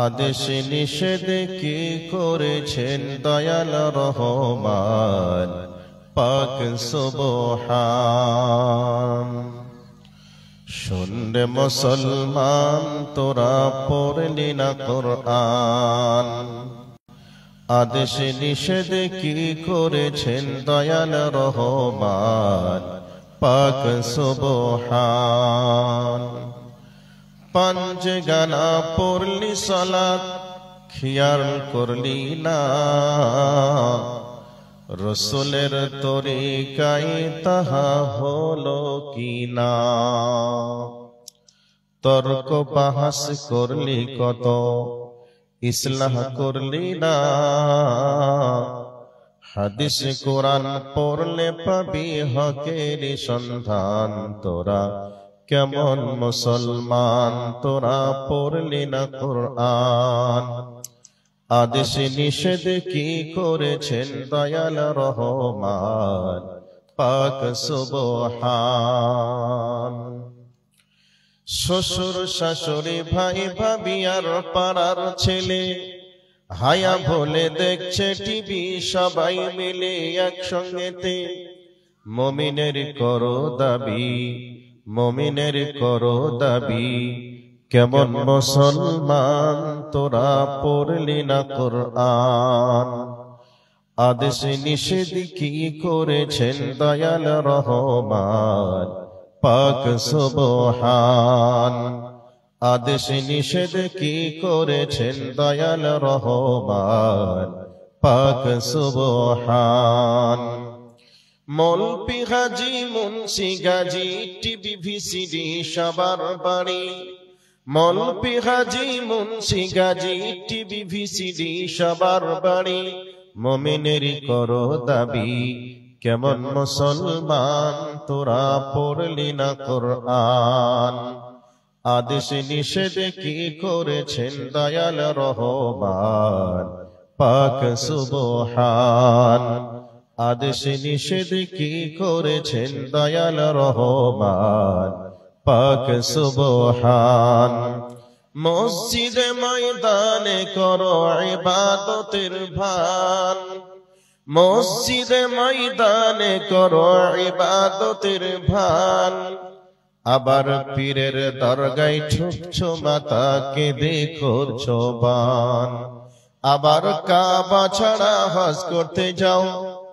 আদেশ নিষেধ কি করেছেন দয়াল রহমান পাক সুবহান। শুনরে মুসলমান তোরা পড়লি না কোরআন, আদেশ নিষেধ কি করেছেন দয়াল রহমান পাক সুবহান। পাঞ্জ গানা পড়লি সালাত খেয়াল করলি না, রসুলের তরিকায় তাহা হলো কি না। তর্ক বাহাস করলি কত, ইসলাহ করলি না। হাদিস কোরআন পড়লে পাবি হকের সন্ধান। তোরা কেমন মুসলমান, তোরা পড়লি না কোরআন। আদেশ নিষেধ কি করেছেন দয়াল রহমান পাক সুবহান। শ্বশুর শাশুড়ি ভাই ভাবি আর পাড়ার ছেলে হায়া ভোলে দেখছে টিভি সবাই মিলে একসঙ্গেতে। মুমিনের করো দাবি, মুমিনের করো দাবি, কেমন মুসলমান তোরা পড়লি না কোরআন। আদেশ নিষেধ কি করেছেন দয়াল রহমান পাক সুবহান। আদেশ নিষেধ কি করেছেন দয়াল রহমান পাক সুবহান। মৌলভী হাজী মুন্সি গাজী টিভি ভিসিডি সবার বাড়ি। মৌলভী হাজী মুন্সি গাজী টিভি ভিসিডি সবার বাড়ি। মুমিনের করো দাবি, কেমন মুসলমান তোরা পড়লি না কোরআন। আদেশ নিষেধ কি করেছেন দয়াল রহমান পাক সুবহান। আদেশ নিষেধ কি করেছেন দয়াল রহমান পাক সুবহান। মসজিদে ময়দানে করো ইবাদতের ভান। মসজিদে ময়দানে করো ইবাদতের ভান। আবার পীরের দরগায় ঠুকছো মাথা কেঁদে করছো বান। আবার কাবা ছাড়া হজ করতে যাও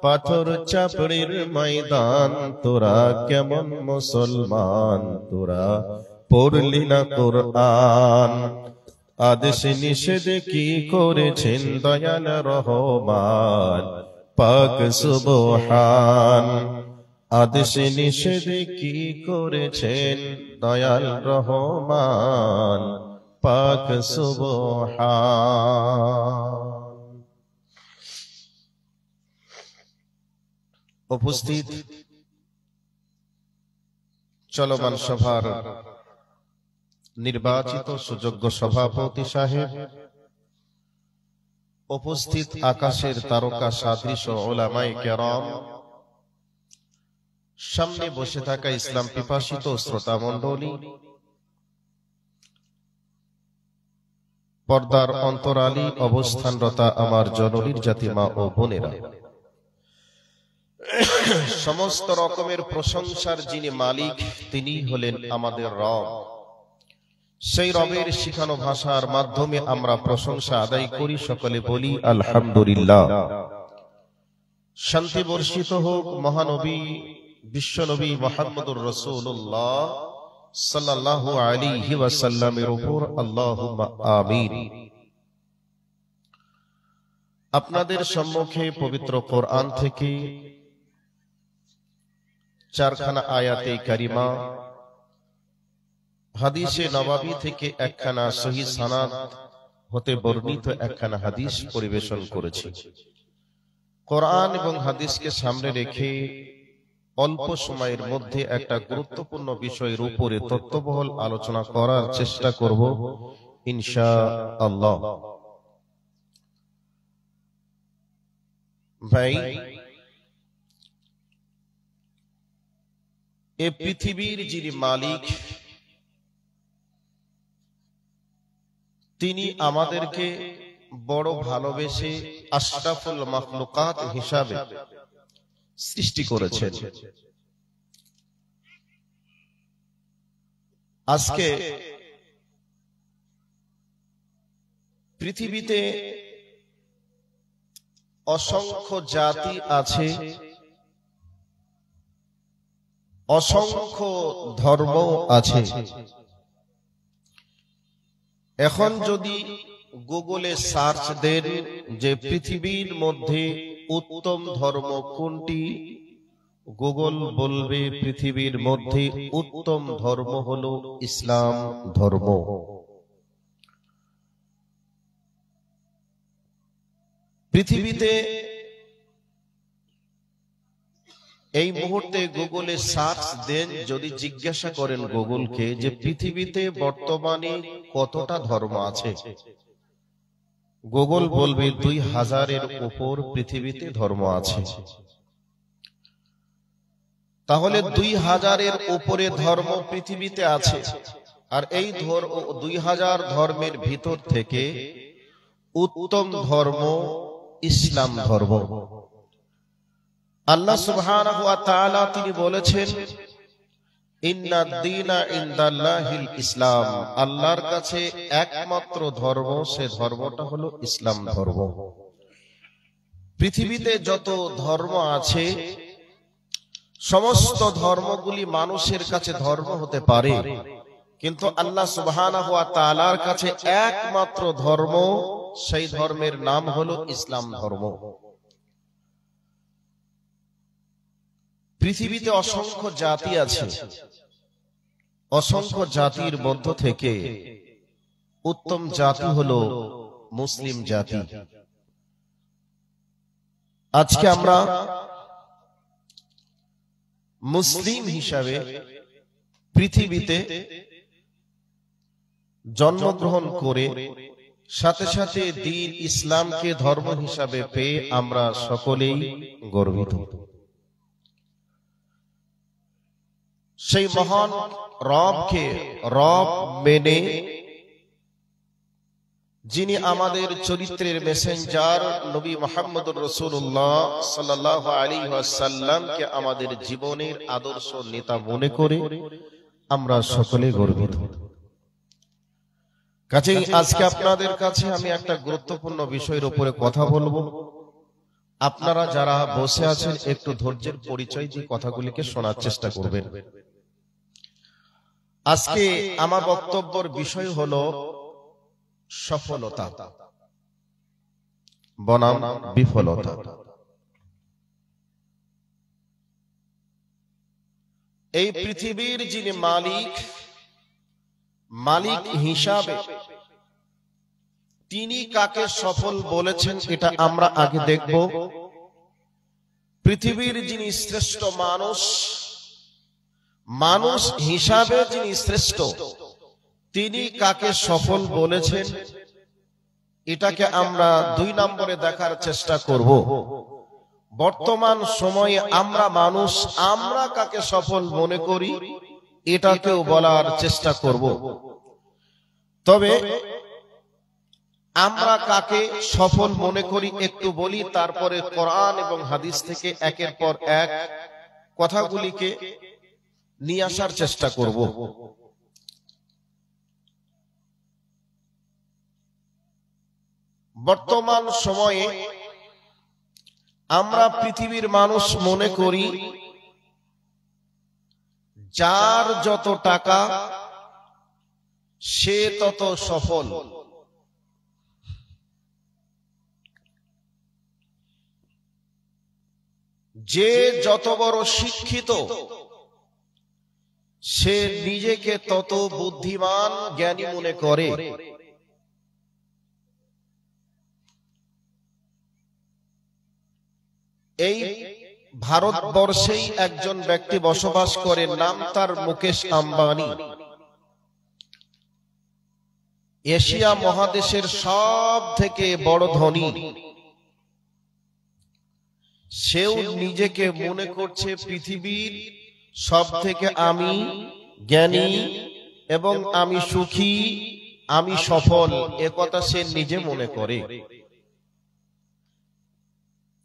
পাথর চাপড়ির ময়দান। তোরা কেমন মুসলমান, তোরা পড়লি না কোরআন। আদেশ নিষেধ কি করেছেন দয়াল রহমান পাক সুবহান। আদেশ নিষেধ কি করেছেন দয়াল রহমান পাক সুবহান। উপস্থিত চলমান সভার নির্বাচিত সুযোগ্য সভাপতি সাহেব, উপস্থিত আকাশের তারকা সাদৃশ উলামায়ে কেরাম, সামনে বসে থাকা ইসলাম পিপাসিত শ্রোতা মণ্ডলী, পর্দার অন্তরালী অবস্থানরতা আমার জননীর জাতি মা ও বোনেরা, সমস্ত রকমের প্রশংসার যিনি মালিক তিনি হলেন আমাদের রব। সেই রবের শিখানো ভাষার মাধ্যমে আমরা প্রশংসা আদায় করি, সকলে বলি আলহামদুলিল্লাহ। শান্তি বর্ষিত হোক মহানবী বিশ্বনবী মুহাম্মদুর রাসূলুল্লাহ সাল্লাল্লাহু আলাইহি ওয়াসাল্লামের উপর, আল্লাহুম্মা আমিন। আপনাদের সম্মুখে পবিত্র কোরআন থেকে চারখানা আয়াতে কারিমা, হাদিসে নববী থেকে একখানা সহিহ সানাদ হতে বর্ণিত একখানা হাদিস পরিবেশন করেছি। কোরআন এবং হাদিসকে সামনে রেখে অল্প সময়ের মধ্যে একটা গুরুত্বপূর্ণ বিষয়ের উপরে তত্ত্ববহল আলোচনা করার চেষ্টা করব ইনশাআল্লাহ। ভাই, এ পৃথিবীর যিনি মালিক তিনি আমাদেরকে বড় ভালোবেসে আশরাফুল মাখলুকাত হিসাবে সৃষ্টি করেছেন। আজকে পৃথিবীতে অসংখ্য জাতি আছে, অসংখ্য ধর্ম আছে। এখন যদি গুগলে সার্চ দেন যে পৃথিবীর মধ্যে উত্তম ধর্ম কোনটি, গুগল বলবে পৃথিবীর মধ্যে উত্তম ধর্ম হলো ইসলাম ধর্ম। পৃথিবীতে এই মুহূর্তে গুগলে সার্চ দেন, যদি জিজ্ঞাসা করেন গুগলকে যে পৃথিবীতে বর্তমানে কতটা ধর্ম আছে, গুগল বলবে 2000-এর উপর পৃথিবীতে ধর্ম আছে। তাহলে 2000-এর উপরে ধর্ম পৃথিবীতে আছে, আর এই 2000 ধর্মের ভিতর থেকে উত্তম ধর্ম ইসলাম ধর্ম। আল্লাহ সুবহানাহু ওয়া তাআলা তিনি বলেছেন, ইন্নাদ দীনা ইনদাল্লাহিল ইসলাম, আল্লাহর কাছে একমাত্র ধর্ম, সে ধর্মটা হলো ইসলাম ধর্ম। পৃথিবীতে যত ধর্ম আছে সমস্ত ধর্মগুলি মানুষের কাছে ধর্ম হতে পারে, কিন্তু আল্লাহ সুবহানাহু ওয়া তাআলার কাছে একমাত্র ধর্ম, সেই ধর্মের নাম হলো ইসলাম ধর্ম। পৃথিবীতে অসংখ্য জাতি আছে, অসংখ্য জাতির মধ্য থেকে উত্তম জাতি হলো মুসলিম জাতি। আজকে আমরা মুসলিম হিসাবে পৃথিবীতে জন্মগ্রহণ করে সাথে সাথে দ্বীন ইসলামকে ধর্ম হিসাবে পেয়ে আমরা সকলেই গর্বিত। সেই মহান রবকে রব মেনে, যিনি আমাদের চরিত্রের মেসেঞ্জার নবী মুহাম্মদুর রাসূলুল্লাহ সাল্লাল্লাহু আলাইহি ওয়াসাল্লামকে আমাদের জীবনের আদর্শ নেতা মনে করে আমরা সকলে গর্বিত। কাজেই আজকে আপনাদের কাছে আমি একটা গুরুত্বপূর্ণ বিষয়ের উপরে কথা বলবো। আপনারা যারা বসে আছেন একটু ধৈর্যের পরিচয় দিয়ে কথাগুলিকে শোনার চেষ্টা করবেন। আজকে আমার বক্তব্যের বিষয় হলো সফলতা বনাম বিফলতা। এই পৃথিবীর যিনি মালিক হিসাবে তিনি কাকে সফল বলেছেন এটা আমরা আগে দেখব। পৃথিবীর যিনি শ্রেষ্ঠ মানুষ হিসাবে যিনি শ্রেষ্ঠ, তিনি কাকে সফল বলেছেন এটাকে আমরা 2 নম্বরে দেখার চেষ্টা করব। বর্তমান সময়ে আমরা মানুষ, আমরা কাকে সফল মনে করি এটাকেও বলার চেষ্টা করব। তবে আমরা কাকে সফল মনে করি একটু বলি, তারপরে কোরআন এবং হাদিস থেকে একের পর এক কথাগুলিকে নিয়ে আসার চেষ্টা করব। বর্তমান সময়ে আমরা পৃথিবীর মানুষ মনে করি যার যত টাকা সে তত সফল। যে যত বড় শিক্ষিত সে নিজেকে তত বুদ্ধিমান জ্ঞানী মনে করে। এই ভারতবর্ষেই একজন ব্যক্তি বসবাস করে, নাম তার মুকেশ আম্বানি। এশিয়া মহাদেশের সব থেকে বড় ধনী। সেও নিজেকে মনে করছে পৃথিবীর সব থেকে আমি জ্ঞানী এবং আমি সুখী, আমি সফল, এ কথা সে নিজে মনে করে।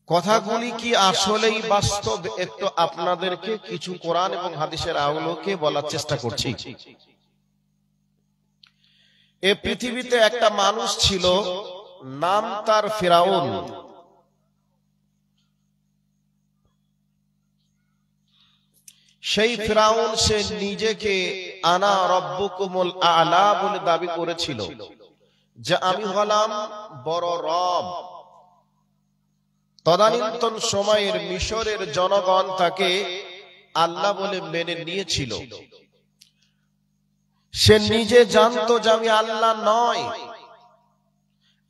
কথাগুলি কি আসলেই বাস্তব? একটু আপনাদেরকে কিছু কোরআন এবং হাদিসের আলোকে বলার চেষ্টা করছি। এ পৃথিবীতে একটা মানুষ ছিল, নাম তার ফিরাউন। সেই ফিরাউন সে নিজেকে আনা রব্বুকুমুল আ'লা বলে দাবি করেছিল, যে আমি হলাম বড় রব। তদানীন্তন সময়ের মিশরের জনগণ তাকে আল্লাহ বলে মেনে নিয়েছিল। সে নিজে জানতো যে আমি আল্লাহ নয়,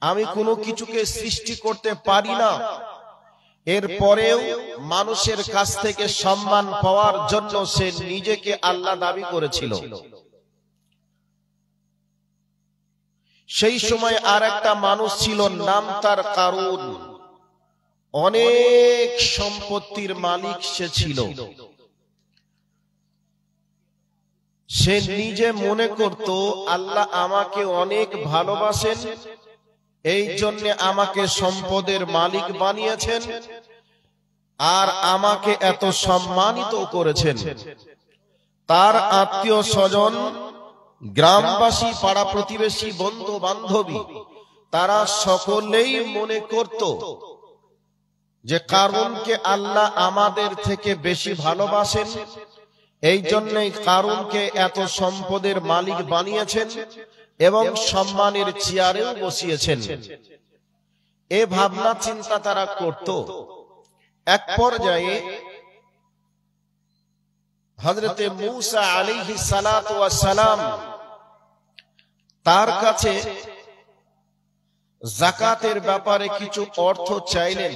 আমি কোনো কিছুকে সৃষ্টি করতে পারি না। এরপরেও মানুষের কাছ থেকে সম্মান পাওয়ার জন্য সে নিজেকে আল্লাহ দাবি করেছিল। সেই সময় আর একটা মানুষ ছিল, নাম তার কারুন। অনেক সম্পত্তির মালিক সে ছিল। সে নিজে মনে করত আল্লাহ আমাকে অনেক ভালোবাসেন, এই জন্য আমাকে সম্পদের মালিক বানিয়েছেন আর আমাকে এত সম্মানিত করেছেন। তার আত্মীয় স্বজন, গ্রামবাসী, পাড়া প্রতিবেশী, বন্ধু বান্ধবী, তারা সকলেই মনে করত যে কারুনকে আল্লাহ আমাদের থেকে বেশি ভালোবাসেন, এই জন্যই কারুনকে এত সম্পদের মালিক বানিয়েছেন এবং সম্মানের চেয়ারেও বসিয়েছেন। এ ভাবনা চিন্তা তারা করত। এক পর্যায়ে হযরতে মূসা আলাইহিস সালাতু ওয়াস সালাম তার কাছে যাকাতের ব্যাপারে কিছু অর্থ চাইলেন,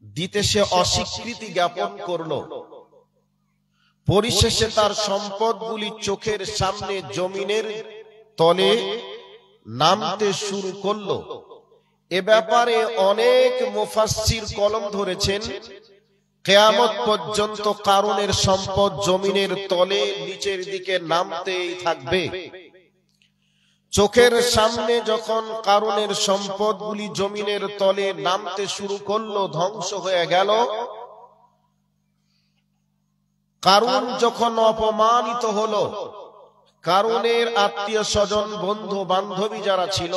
দিতে সে অস্বীকৃতি জ্ঞাপন করল। পরিশেষে তার সম্পদগুলি চোখের সামনে জমিনের তলে নামতে শুরু করলো। এ ব্যাপারে অনেক মুফাসসির কলম ধরেছেন, কিয়ামত পর্যন্ত কারুনের সম্পদ জমিনের তলে নিচের দিকে নামতেই থাকবে। চোখের সামনে যখন কারুনের সম্পদগুলি জমিনের তলে নামতে শুরু করলো, ধ্বংস হয়ে গেল। কারুন যখন অপমানিত হলো, কারুনের আত্মীয় স্বজন, বন্ধু বান্ধবী যারা ছিল,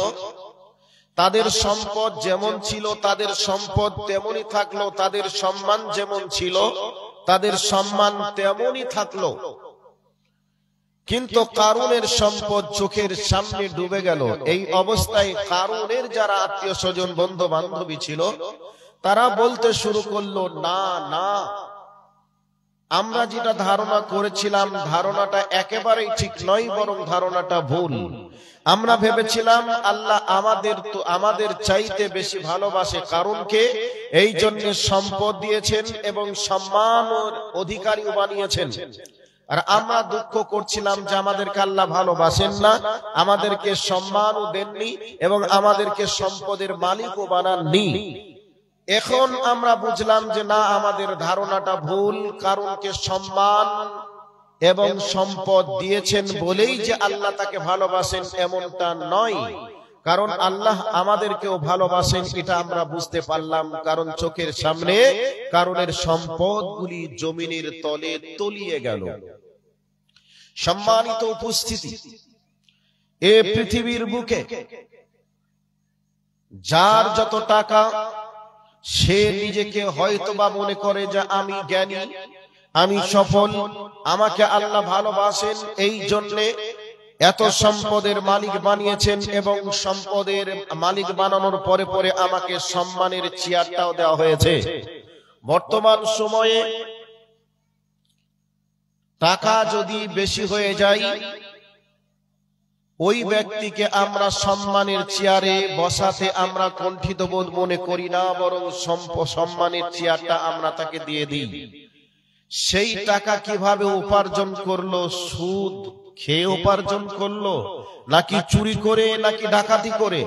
তাদের সম্পদ যেমন ছিল তাদের সম্পদ তেমনই থাকলো, তাদের সম্মান যেমন ছিল তাদের সম্মান তেমনই থাকলো। কিন্তু কারুনের সম্পদ চোখের সামনে ডুবে গেল। এই অবস্থায় কারুনের যারা আত্মীয় স্বজন, বন্ধু বান্ধবী ছিল, তারা বলতে শুরু করলো, না না, আমরা যেটা ধারণা করেছিলাম ধারণাটা একেবারেই ঠিক নয়, বরং ধারণাটা ভুল। আমরা ভেবেছিলাম আল্লাহ আমাদের চাইতে বেশি ভালোবাসে কারুনকে, এই জন্য সম্পদ দিয়েছেন এবং সম্মানের অধিকারীও বানিয়েছেন। আর আমরা দুঃখ করছিলাম যে আমাদেরকে আল্লাহ ভালোবাসেন না, আমাদেরকে সম্মানও দেননি এবং আমাদেরকে সম্পদের মালিকও বানাননি। এখন আমরা বুঝলাম যে না, আমাদের ধারণাটা ভুল। কারুনকে সম্মান এবং সম্পদ দিয়েছেন বলেই যে আল্লাহ তাকে ভালোবাসেন এমনটা নয়, কারণ আল্লাহ আমাদেরকেও ভালোবাসেন, এটা আমরা বুঝতে পারলাম। কারণ চোখের সামনে কারুনের সম্পদগুলি জমিনের তলে তলিয়ে গেল। সম্মানিত উপস্থিতি, এ পৃথিবীর বুকে যার যত টাকা, সে নিজেকে হয়তোবা মনে করে যে আমি জ্ঞানী, আমি সফল, আমাকে আল্লাহ ভালোবাসেন, এই জন্যে এত সম্পদের মালিক বানিয়েছেন এবং সম্পদের মালিক বানানোর পরে পরে আমাকে সম্মানের চেয়ারটাও দেওয়া হয়েছে। বর্তমান সময়ে টাকা যদি বেশি হয়ে যায়, ওই ব্যক্তিকে আমরা সম্মানের চেয়ারে বসাতে আমরা কণ্ঠিত বোধ মনে করি না, বরং সম্মানের চেয়ারটা আমরা তাকে দিয়ে দিই। সেই টাকা কিভাবে উপার্জন করলো? সুদ, খেয়ে উপার্জন করলো, নাকি চুরি করে, নাকি ডাকাতি করে,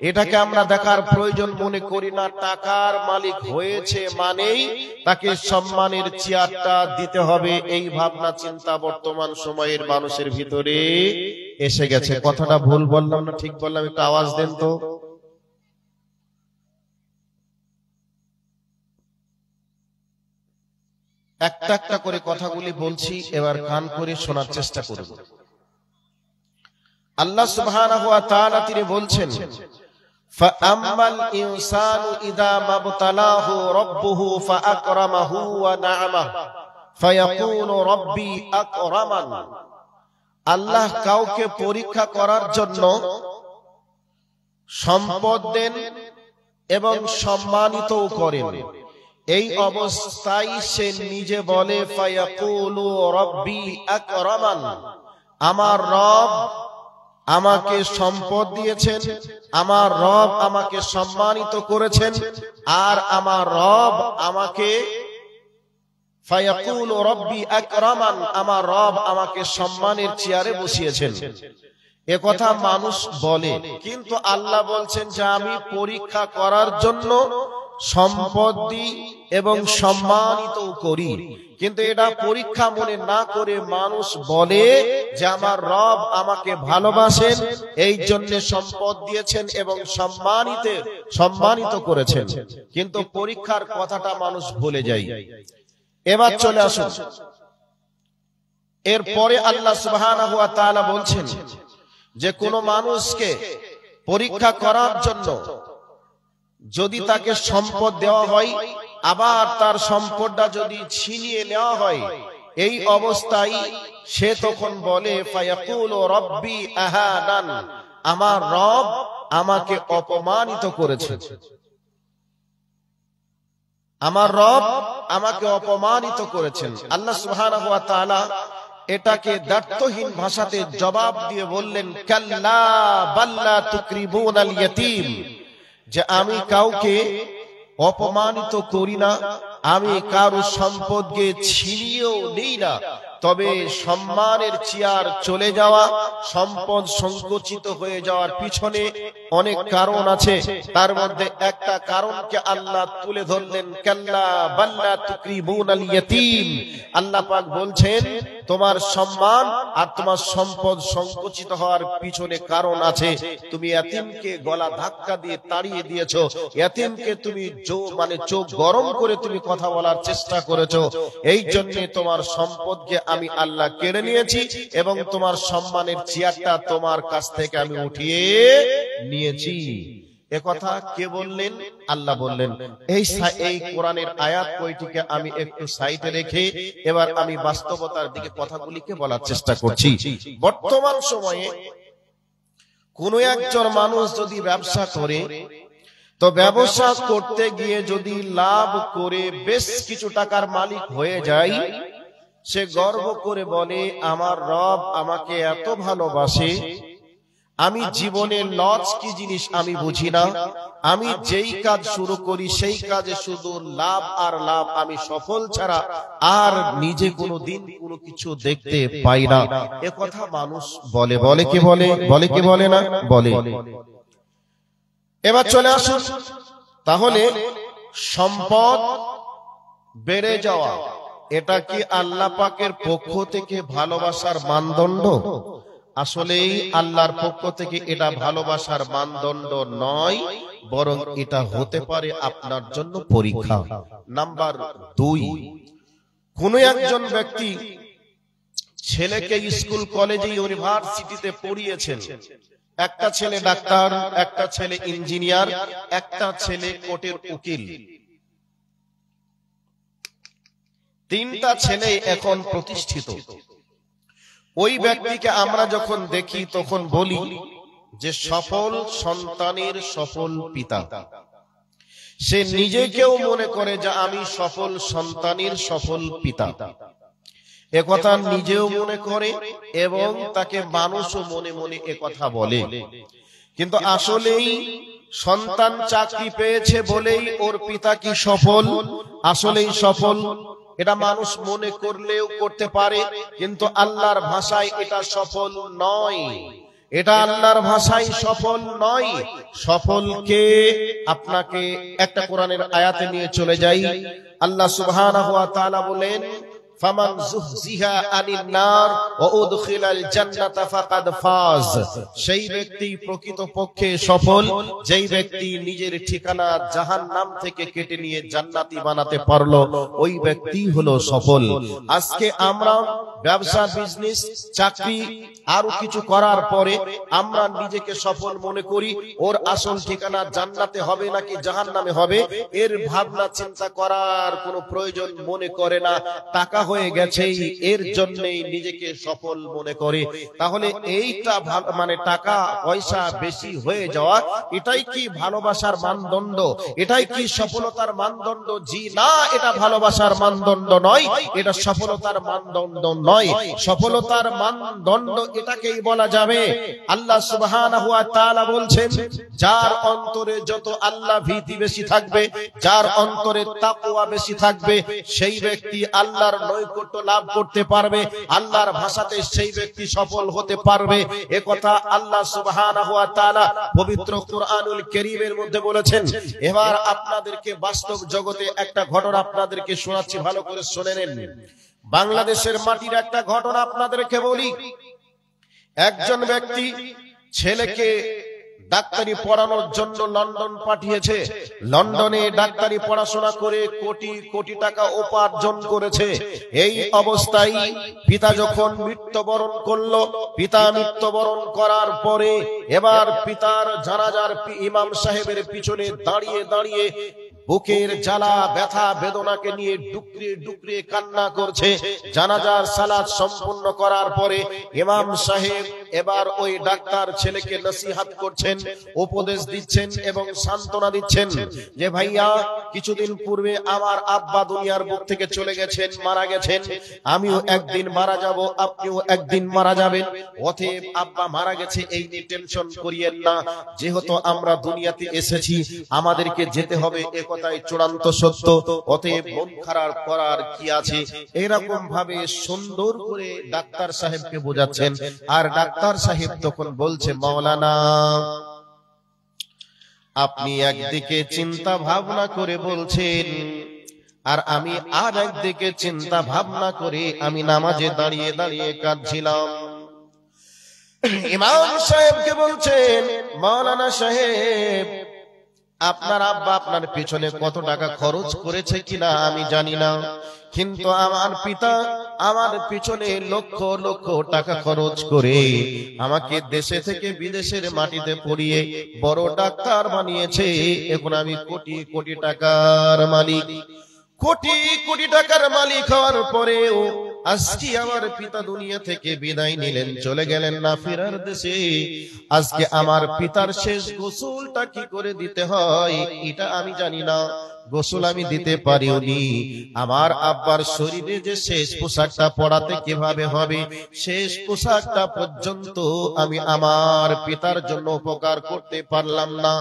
এটাকে আমরা দেখার প্রয়োজন মনে করি না। টাকার মালিক হয়েছে মানেই তাকে সম্মানের চেয়ারটা দিতে হবে, এই ভাবনা চিন্তা বর্তমান সময়ের মানুষের ভিতরে এসে গেছে। কথাটা ভুল বললাম না ঠিক বললাম? একটু আওয়াজ দেন তো। একটা একটা করে কথাগুলি বলছি, এবার কান করে শোনার চেষ্টা করুন। আল্লাহ সুবহানাহু ওয়া তাআলা তিনি বলছেন, ফাআম্মাল ইনসানু ইযা মাবতালাহু রাব্বুহু ফাআকরামাহু ওয়া না'মাহু ফায়াকুলু রাব্বি আকরামান। আল্লাহ কাউকে পরীক্ষা করার জন্য সম্পদ দেন এবং সম্মানিতও করেন। এই অবস্থায় সে নিজে বলে ফায়াকুলু রাব্বি আকরামান, আমার রব আমাকে সম্পদ দিয়েছেন, আমার রব আমাকে সম্মানিত করেছেন, আর আমার রব আমাকে ফায়াকুলু রাব্বি আকরামান, আমার রব আমাকে সম্মানের চেয়ারে বসিয়েছেন। এ কথা মানুষ বলে, কিন্তু আল্লাহ বলছেন যে আমি পরীক্ষা করার জন্য সম্পদ দিই এবং সম্মানিত করি। কিন্তু এটা পরীক্ষা মনে না করে মানুষ বলে যে আমার রব আমাকে ভালোবাসেন, এই জন্য সম্পদ দিয়েছেন এবং সম্মানিত করেছেন। কিন্তু পরীক্ষার কথাটা মানুষ ভুলে যায়। এবার চলে আসুন, এরপরে আল্লাহ সুবহানাহু ওয়া তাআলা বলছেন যে কোন মানুষকে পরীক্ষা করার জন্য যদি তাকে সম্পদ দেওয়া হয়, আবার তার সম্পদটা যদি ছিনিয়ে নেওয়া হয়, এই অবস্থায় সে তখন বলে ফায়াকুলু রাব্বি আহানান, আমার রব আমাকে অপমানিত করেছে, আমার রব আমাকে অপমানিত করেছেন। আল্লাহ সুবহানাহু ওয়া তাআলা এটাকে দ্ব্যর্থহীন ভাষাতে জবাব দিয়ে বললেন, কাল্লা বাল্লা তুকরিবুনাল ইয়াতীম, যে আমি কাউকে অপমানিত করি না, আমি কারো সম্পদকে ছিনিয়েও নেই না। তবে সম্মানের চেয়ার চলে যাওয়া, সম্পদ সংকুচিত হয়ে যাওয়ার পিছনে অনেক কারণ আছে। তার মধ্যে একটা কারণকে আল্লাহ তুলে ধরলেন, কাল্লা বাল্লা তুকরিবুনাল ইয়াতীম। আল্লাহ পাক বলছেন তোমার সম্মান আর তোমার সম্পদ সংকুচিত হওয়ার পিছনে কারণ আছে। তুমি ইয়াতীমকে গলা ধাক্কা দিয়ে তাড়িয়ে দিয়েছো, ইয়াতীমকে তুমি চোখ গরম করে তুমি কথা বলার চেষ্টা করেছো, এই জন্য তোমার সম্পদকে আমি আল্লাহ কেড়ে নিয়েছি এবং তোমার সম্মানের চেয়ারটা তোমার কাছ থেকে আমি উঠিয়ে নিয়েছি। একথা কে বললেন? আল্লাহ বললেন। এই কোরআনের আয়াত কয়টিকে আমি একটু সাইডে রেখে এবার আমি বাস্তবতার দিকে কথাগুলিকে বলার চেষ্টা করছি। বর্তমান সময়ে কোন একজন মানুষ যদি ব্যবসা করে, তো ব্যবসা করতে গিয়ে যদি লাভ করে বেশ কিছু টাকার মালিক হয়ে যায়, সে গর্ব করে বলে আমার রব আমাকে এত ভালোবাসে, আমি জীবনের লস কি জিনিস আমি বুঝি না, আমি যেই কাজ শুরু করি সেই কাজে শুধু লাভ আর লাভ, আমি সফল ছাড়া আর নিজে কোনো দিন কোনো কিছু দেখতে পাই না। এ কথা মানুষ বলে। বলে কি বলে? বলে কি বলে না? বলে। এবার চলে আসুন, তাহলে সম্পদ বেড়ে যাওয়া এটা কি আল্লাহ পাকের পক্ষ থেকে ভালোবাসার মানদণ্ড? আসলেই আল্লাহর পক্ষ থেকে এটা ভালোবাসার মানদণ্ড নয়, বরং এটা হতে পারে আপনার জন্য পরীক্ষা। নাম্বার 2, কোন একজন ব্যক্তি ছেলেকে স্কুল কলেজে ইউনিভার্সিটিতে পড়িয়েছেন, একটা ছেলে ডাক্তার, একটা ছেলে ইঞ্জিনিয়ার, একটা ছেলে কোর্টের উকিল, তিনটা ছেলে এখন প্রতিষ্ঠিত। ওই ব্যক্তিকে আমরা যখন দেখি তখন বলি যে সফল সন্তানের সফল পিতা। সে নিজেকেও মনে করে যে আমি সফল সন্তানের সফল পিতা, একথা নিজেও মনে করে এবং তাকে মানুষও মনে মনে একথা বলে। কিন্তু আসলেই সন্তান চাকরি পেয়েছে বলেই ওর পিতা কি সফল? আসলেই সফল? এটা মানুষ মনে করলেও করতে পারে, কিন্তু আল্লাহর ভাষায় এটা সফল নয়। এটা আল্লাহর ভাষায় সফল নয়। সফলকে আপনাকে একটা কোরআনের আয়াতে নিয়ে চলে যাই। আল্লাহ সুবহানাহু ওয়া তাআলা বলেন, ফামান যুহজিহা আনিন নার ওয়া উদখিলাল জান্নাতা ফাকাদ ফাজ। সেই ব্যক্তি প্রকৃতপক্ষে সফল, যেই ব্যক্তি নিজের ঠিকানা জাহান্নাম থেকে কেটে নিয়ে জান্নাতি বানাতে পারলো, ওই ব্যক্তি হলো সফল। আজকে আমরা ব্যবসা, বিজনেস, চাকরি আরো কিছু করার পরে আমরা নিজেকে সফল মনে করি। ওর আসল ঠিকানা জান্নাতে হবে নাকি জাহান্নামে হবে, এর ভাবনা চিন্তা করার কোনো প্রয়োজন মনে করে না। টাকা হয়ে গেছে, এর জন্যই নিজেকে সফল মনে করে। তাহলে এইটা মানে টাকা পয়সা বেশি হয়ে যাওয়া, এটাই কি ভালোবাসার মানদণ্ড? এটাই কি সফলতার মানদণ্ড? জি না, এটা ভালোবাসার মানদণ্ড নয়, এটা সফলতার মানদণ্ড নয়। সফলতার মানদণ্ড এটাকেই বলা যাবে। আল্লাহ সুবহানাহু ওয়া তাআলা বলছেন, যার অন্তরে যত আল্লাহ ভীতি বেশি থাকবে, যার অন্তরে তাকওয়া বেশি থাকবে, সেই ব্যক্তি আল্লাহর নৈকট্য লাভ করতে পারবে। আল্লাহর ভাষাতে সেই ব্যক্তি সফল হতে পারবে। একথা আল্লাহ সুবহানাহু ওয়া তাআলা পবিত্র কুরআনুল কারীমের মধ্যে বলেছেন। এবার আপনাদেরকে বাস্তব জগতে একটা ঘটনা আপনাদেরকে শোনাচ্ছি, ভালো করে শুনে নেন। বাংলাদেশের মাটির একটা ঘটনা আপনাদেরকে বলি। একজন ব্যক্তি ছেলেকে ডাক্তারি পড়ানোর জন্য লন্ডন পাঠিয়েছে। লন্ডনে ডাক্তারি পড়াশোনা করে কোটি কোটি টাকা উপার্জন করেছে। এই অবস্থায় পিতা যখন মৃত্যুবরণ করলো, পিতা মৃত্যুবরণ করার পরে এবার পিতার জানাজার ইমাম সাহেবের পিছনে দাঁড়িয়ে দাঁড়িয়ে বুকের জ্বালা ব্যথা বেদনাকে নিয়ে ডুকরিয়ে ডুকরিয়ে কান্না করছে। জানাজার সালাত সম্পূর্ণ করার পরে ইমাম সাহেব এবার ওই ডাক্তার ছেলেকে নসিহত করছেন, উপদেশ দিচ্ছেন এবং সান্ত্বনা দিচ্ছেন যে ভাইয়া, কিছুদিন পূর্বে আমার আব্বা দুনিয়ার বুক থেকে চলে গেছেন, মারা গেছেন। আমিও একদিন মারা যাব, আপনিও একদিন মারা যাবেন। অতএব আব্বা মারা গেছে এই নিয়ে টেনশন করিয়েন না। যেহেতু আমরা দুনিয়াতে এসেছি, আমাদেরকে যেতে হবে, কথাই চূড়ান্ত সত্য। অতএব মন খারাপ করার কি আছে? এরকম ভাবে সুন্দর করে ডাক্তার সাহেবকে বোঝাচ্ছেন। আর ডাক্তার সাহেব তখন বলছে, মাওলানা, আপনি একদিকে চিন্তা ভাবনা করে বলছেন, আর আমি আর একদিকে চিন্তা ভাবনা করে আমি নামাজে দাঁড়িয়ে দাঁড়িয়ে কাঁদছিলাম। ইমাম সাহেবকে বলছেন, মাওলানা সাহেব, আপনার আব্বা আপনার পিছনে কত টাকা খরচ করেছে কিনা আমি জানি না, কিন্তু আমার পিতা আমার পিছনে লক্ষ লক্ষ টাকা খরচ করে আমাকে দেশে থেকে বিদেশের মাটিতে পড়িয়ে বড় ডাক্তার বানিয়েছে। এখন আমি কোটি কোটি টাকার মালিক। কোটি কোটি টাকার মালিক হওয়ার পরেও আজকে আমার পিতা দুনিয়া থেকে বিদায় নিলেন, চলে গেলেন না ফেরার দেশে। আজকে আমার পিতার শেষ গোসলটা কি করে দিতে হয় এটা আমি জানি না। গোসল আমি দিতে পারিনি। আমার আব্বার শরীরে যে শেষ পোশাকটা পরাতে কিভাবে হবে, শেষ পোশাকটা পর্যন্ত আমি আমার পিতার জন্য উপকার করতে পারলাম না।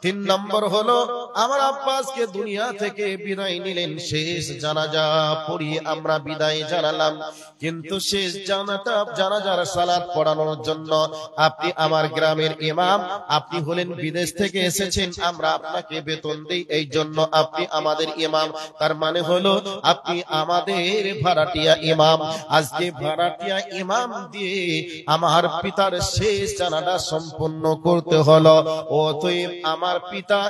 3 নম্বর হলো, আমার আব্বা আজকে দুনিয়া থেকে বিদায় নিলেন, শেষ জানাজা পড়িয়ে আমরা বিদায় জানালাম, কিন্তু শেষ জানাজার সালাত পড়ানোর জন্য আপনি আমার গ্রামের ইমাম, আপনি হলেন বিদেশ থেকে এসেছেন, আমরা আপনাকে বেতন দেই, এই জন্য আপনি আমাদের ইমাম। তার মানে হলো আপনি আমাদের ভাড়াটিয়া ইমাম। আজকে ভাড়াটিয়া ইমাম দিয়ে আমার পিতার শেষ জানাজা সম্পন্ন করতে হলো। অতএব আমার পিতা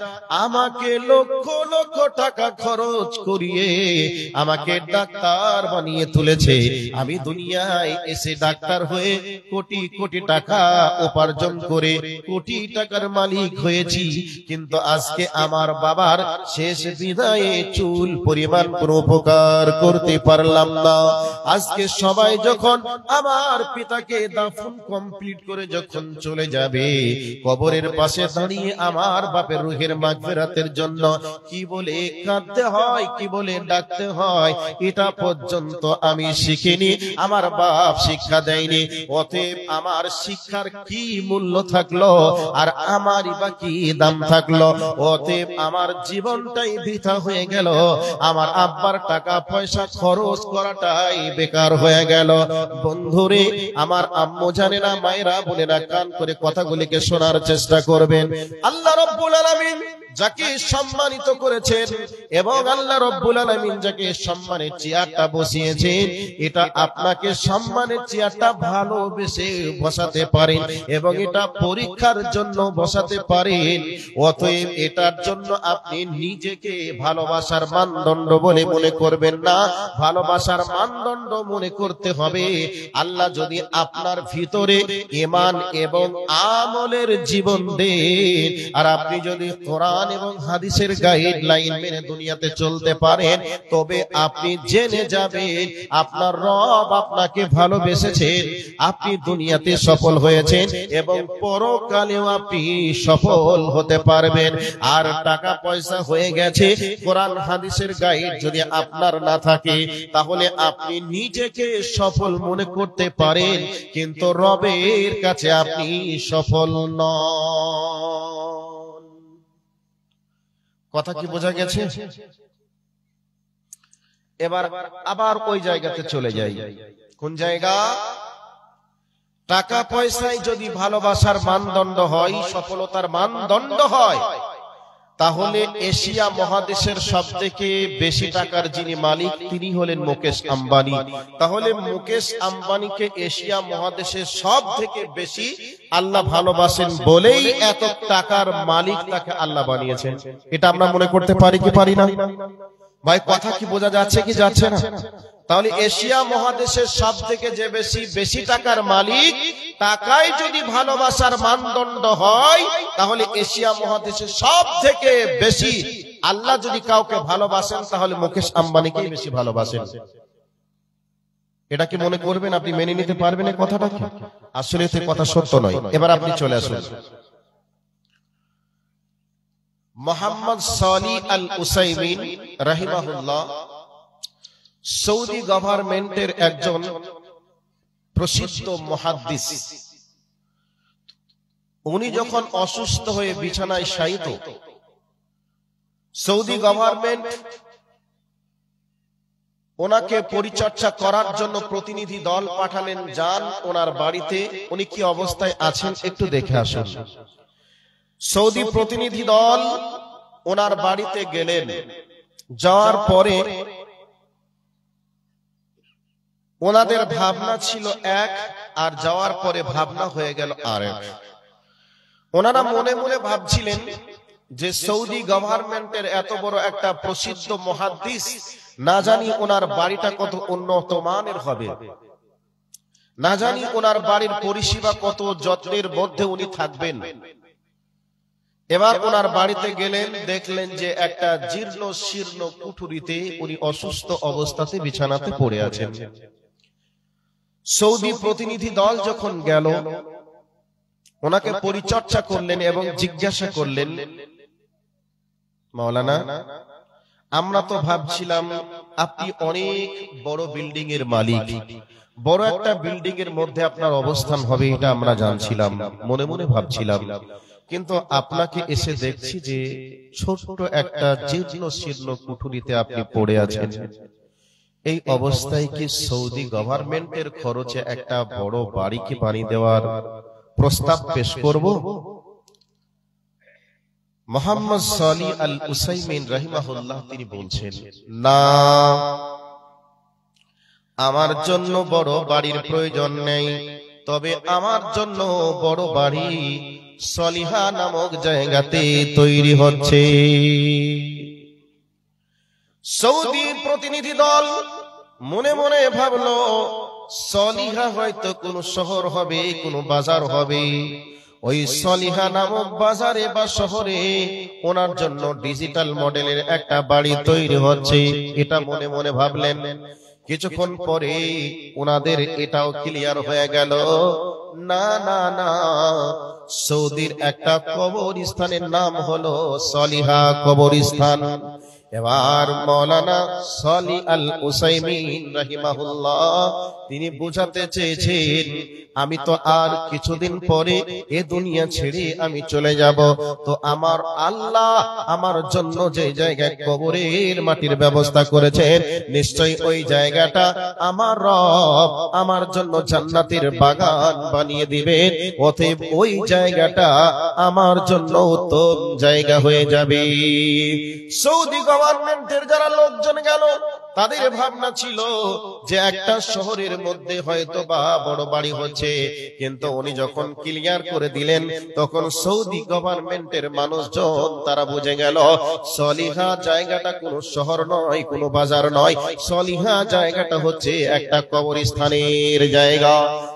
আমাকে লক্ষ লক্ষ টাকা খরচ করিয়ে আমাকে ডাক্তার বানিয়ে তুলেছে। আমি দুনিয়ায় এসে ডাক্তার হয়ে কোটি কোটি টাকা উপার্জন করে কোটি টাকার মালিক হয়েছি, কিন্তু আজকে আমার বাবার শেষ বিদায়ে চুল পরিমাণ কোনো উপকার করতে পারলাম না। আজকে সবাই যখন আমার পিতাকে দাফন কমপ্লিট করে যখন চলে যাবে, কবরের পাশে দাঁড়িয়ে আমার বাপের রুহের মাগফিরাতের জান্নাতের জন্য কি বলে কাঁদতে হয়, কি বলে ডাকতে হয়, এটা পর্যন্ত আমি শিখিনি, আমার বাপ শিক্ষা দেয়নি। অতএব আমার শিক্ষার কি মূল্য থাকলো, আর আমারই বা কি দাম থাকলো? অতএব আমার জীবনটাই বৃথা হয়ে গেল, আমার আব্বার টাকা পয়সা খরচ করাটাই বেকার হয়ে গেল। বন্ধুরে, আমার আম্মু জানেনা, মায়েরা বোনেরা, কান করে কথাগুলিকে শোনার চেষ্টা করবেন। আল্লাহ রাব্বুল আলামিন যাকে সম্মানিত করেছেন এবং আল্লাহ রাব্বুল আলামিন যাকে সম্মানের চেয়ারটা বসিয়েছেন, এটা আপনাকে সম্মানের চেয়ারটা ভালোবেসে বসাতে পারেন এবং এটা পরীক্ষার জন্য বসাতে পারেন। অতএব এটার জন্য আপনি নিজেকে ভালোবাসার মানদণ্ড বলে মনে করবেন না, ভালোবাসার মানদণ্ড মনে করতে হবে আল্লাহ যদি আপনার ভিতরে ঈমান এবং আমলের জীবন দেন, আর আপনি যদি কোরআন এবং হাদিসের গাইডলাইন মেনে দুনিয়াতে চলতে পারেন, তবে আপনি জেনে যাবেন আপনার রব আপনাকে ভালোবেসেছেন, আপনি দুনিয়াতে সফল হয়েছেন এবং পরকালেও আপনি সফল হতে পারবেন। আর টাকা পয়সা হয়ে গেছে, কোরআন হাদিসের গাইড যদি আপনার না থাকে, তাহলে আপনি নিজেকে সফল মনে করতে পারেন, কিন্তু রবের কাছে আপনি সফল নন। কথা কি বোঝা গেছে? এবার আবার ওই জায়গাতে চলে যাই। কোন জায়গা? টাকা পয়সায় যদি ভালোবাসার মানদণ্ড হয়, সফলতার মানদণ্ড হয়, তাহলে এশিয়া মহাদেশের সবথেকে বেশি টাকার যিনি মালিক তিনি হলেন মুকেশ আম্বানি। তাহলে মুকেশ আম্বানিকে এশিয়া মহাদেশের সব থেকে বেশি আল্লাহ ভালোবাসেন বলেই এত টাকার মালিক তাকে আল্লাহ বানিয়েছেন। এটা আমরা মনে করতে পারি কি পারি না? ভাই কথা কি বোঝা যাচ্ছে কি যাচ্ছে না? তাহলে এশিয়া মহাদেশের সব থেকে যে বেশি টাকার মালিক, টাকায় যদি ভালোবাসার মানদণ্ড হয়, তাহলে এশিয়া মহাদেশের সব থেকে বেশি আল্লাহ যদি কাউকে ভালোবাসেন, তাহলে মুকেশ আম্বানিকেই বেশি ভালোবাসেন। এটা কি মনে করবেন? আপনি মেনে নিতে পারবেন এই কথাটা? কি আসলে তো কথা সত্য নয়। এবার আপনি চলে আসুন। মোহাম্মদ সালি আল উসাইমিন রাহিমাহুল্লাহ সৌদি গভর্নমেন্টের একজন প্রসিদ্ধ মুহাদ্দিস। উনি যখন অসুস্থ হয়ে বিছানায় শায়িত, সৌদি গভর্নমেন্ট ওনাকে পরিচর্যা করার জন্য প্রতিনিধি দল পাঠালেন, যান ওনার বাড়িতে, উনি কি অবস্থায় আছেন একটু দেখে আসুন। সৌদি প্রতিনিধি দল ওনার বাড়িতে গেলেন, যাওয়ার পরে ওনাদের ভাবনা ছিল এক, আর যাওয়ার পরে ভাবনা হয়ে গেল আরেক। ওনারা মনে মনে ভাবছিলেন যে সৌদি গভর্নমেন্টের এত বড় একটা প্রসিদ্ধ মুহাদ্দিস, না জানি ওনার বাড়িটা কত উন্নত মানের হবে, না জানি ওনার বাড়ির পরিষেবা কত যত্নের মধ্যে উনি থাকবেন। এবার ওনার বাড়িতে গেলেন, দেখলেন যে একটা জীর্ণ শীর্ণ কুঠুরিতে উনি অসুস্থ অবস্থাতে বিছানাতে পড়ে আছেন। সৌদি প্রতিনিধি দল যখন গেল, ওনাকে পরিচর্যা করলেন এবং জিজ্ঞাসা করলেন, মাওলানা, আমরা তো ভাবছিলাম আপনি অনেক বড় বিল্ডিং এর মালিক, বড় একটা বিল্ডিং এর মধ্যে আপনার অবস্থান হবে, এটা আমরা জানছিলাম, মনে মনে ভাবছিলাম, কিন্তু আপনাকে এসে দেখছি যে ছোট্ট একটা জীর্ণ শীর্ণ কুঠুরিতে আপনি পড়ে আছেন। এই অবস্থায় কি সৌদি গভর্নমেন্টের খরচে একটা বড় বাড়ি কি বানিয়ে দেওয়ার প্রস্তাব পেশ করব? মোহাম্মদ সালি আল উসাইমিন রাহিমাহুল্লাহ তিনি বলছেন, না, আমার জন্য বড় বাড়ির প্রয়োজন নেই, তবে আমার জন্য বড় বাড়ি সলিহা নামক জায়গাতে তৈরি হচ্ছে। সৌদির প্রতিনিধি দল মনে মনে ভাবলো, সলিহা হয়তো কোন শহর হবে, কোন বাজার হবে, ওই সলিহা নামক বাজারে বা শহরে ওনার জন্য ডিজিটাল মডেলের একটা বাড়ি তৈরি হচ্ছে, এটা মনে মনে ভাবলেন। কিছুক্ষণ পরে ওনাদের এটাও ক্লিয়ার হয়ে গেল না না না, সৌদির একটা কবরস্থানের নাম হলো সলিহা কবরস্থান। এবার মাওলানা সলি আল উসাইমিন রাহিমাহুল্লাহ তিনি বুঝাতে চেয়েছেন, আমি তো আর কিছুদিন পরে এ দুনিয়া ছেড়ে আমি চলে যাব, তো আমার আল্লাহ আমার জন্য যে জায়গায় কবরের মাটির ব্যবস্থা করেছেন, নিশ্চয়ই ওই জায়গাটা আমার রব আমার জন্য জান্নাতের বাগান বানিয়ে দিবেন। অতএব ওই জায়গাটা আমার জন্য উত্তম জায়গা হয়ে যাবে। সৌদি গভর্নমেন্টের যারা লোকজন গেল, তাদের ভাবনা ছিল যে একটা শহরের মধ্যে হয়তো বা বড় বাড়ি হচ্ছে, কিন্তু উনি যখন ক্লিয়ার করে দিলেন, তখন সৌদি গভর্নমেন্টের মানুষজন তারা বুঝে গেল সলিহা জায়গাটা কোনো শহর নয়, কোনো বাজার নয়, সলিহা জায়গাটা হচ্ছে একটা কবরস্থানের জায়গা।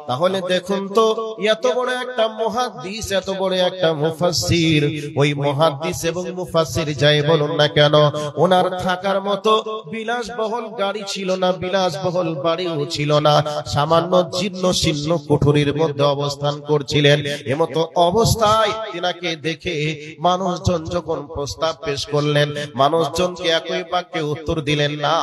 তাহলে দেখুন তো, এত বড় একটা মুহাদ্দিস, এত বড় একটা মুফাসসির, ওই মুহাদ্দিস এবং মুফাসসির যাই বলুন না কেন, ওনার থাকার মতো বিলাসবহুল গাড়ি ছিল না, বিলাসবহুল বাড়িও ছিল না, সামান্য জীর্ণ শীর্ণ কুঠুরির মধ্যে অবস্থান করছিলেন। এমতো অবস্থায় তিনাকে দেখে মানুষজন যখন প্রস্তাব পেশ করলেন, মানুষজনকে একই বাক্যে উত্তর দিলেন, না,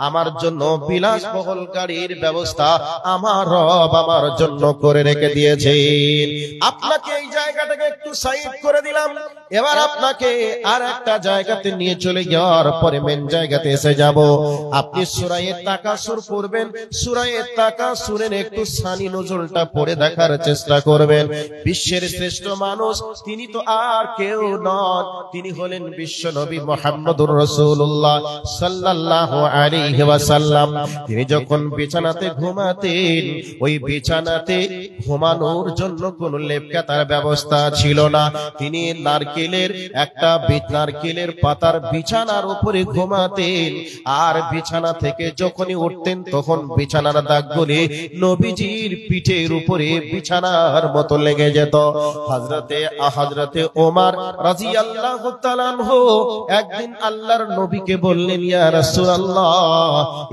আমার জন্য বিলাসবহুল গাড়ির ব্যবস্থা আমার রব আমার জন্য করে রেখে দিয়েছেন। আপনাকে এই জায়গাটাকে একটু সাইড করে দিলাম, এবার আপনাকে আর একটা জায়গাতে নিয়ে চলে যাওয়ার পরে মেন জায়গাতে এসে যাব। আপনি সূরা তাকাসুর পড়বেন, সূরা তাকাসুরের একটু সানি নজরুলটা পড়ে দেখার চেষ্টা করবেন। বিশ্বের শ্রেষ্ঠ মানুষ তিনি তো আর কেউ নন, তিনি হলেন বিশ্ব নবী মুহাম্মদুর রাসূলুল্লাহ সাল্লাল্লাহু আলাইহি ওয়াসাল্লাম। তিনি যখন বিছানাতে ঘুমাতেন, ওই বিছানাতে ঘুমানোর জন্য কোনো লেপকাতার ব্যবস্থা ছিল না। তিনি নারকেলের পাতার বিছানার উপরে ঘুমাতেন, আর বিছানা থেকে যখনই উঠতেন তখন বিছানার দাগগুলি নবীজির পিঠের উপরে বিছানার মতো লেগে যেত। হযরতে ওমর রাদিয়াল্লাহু তাআলা আনহু একদিন আল্লাহর নবীকে বললেন, ইয়া রাসূলুল্লাহ,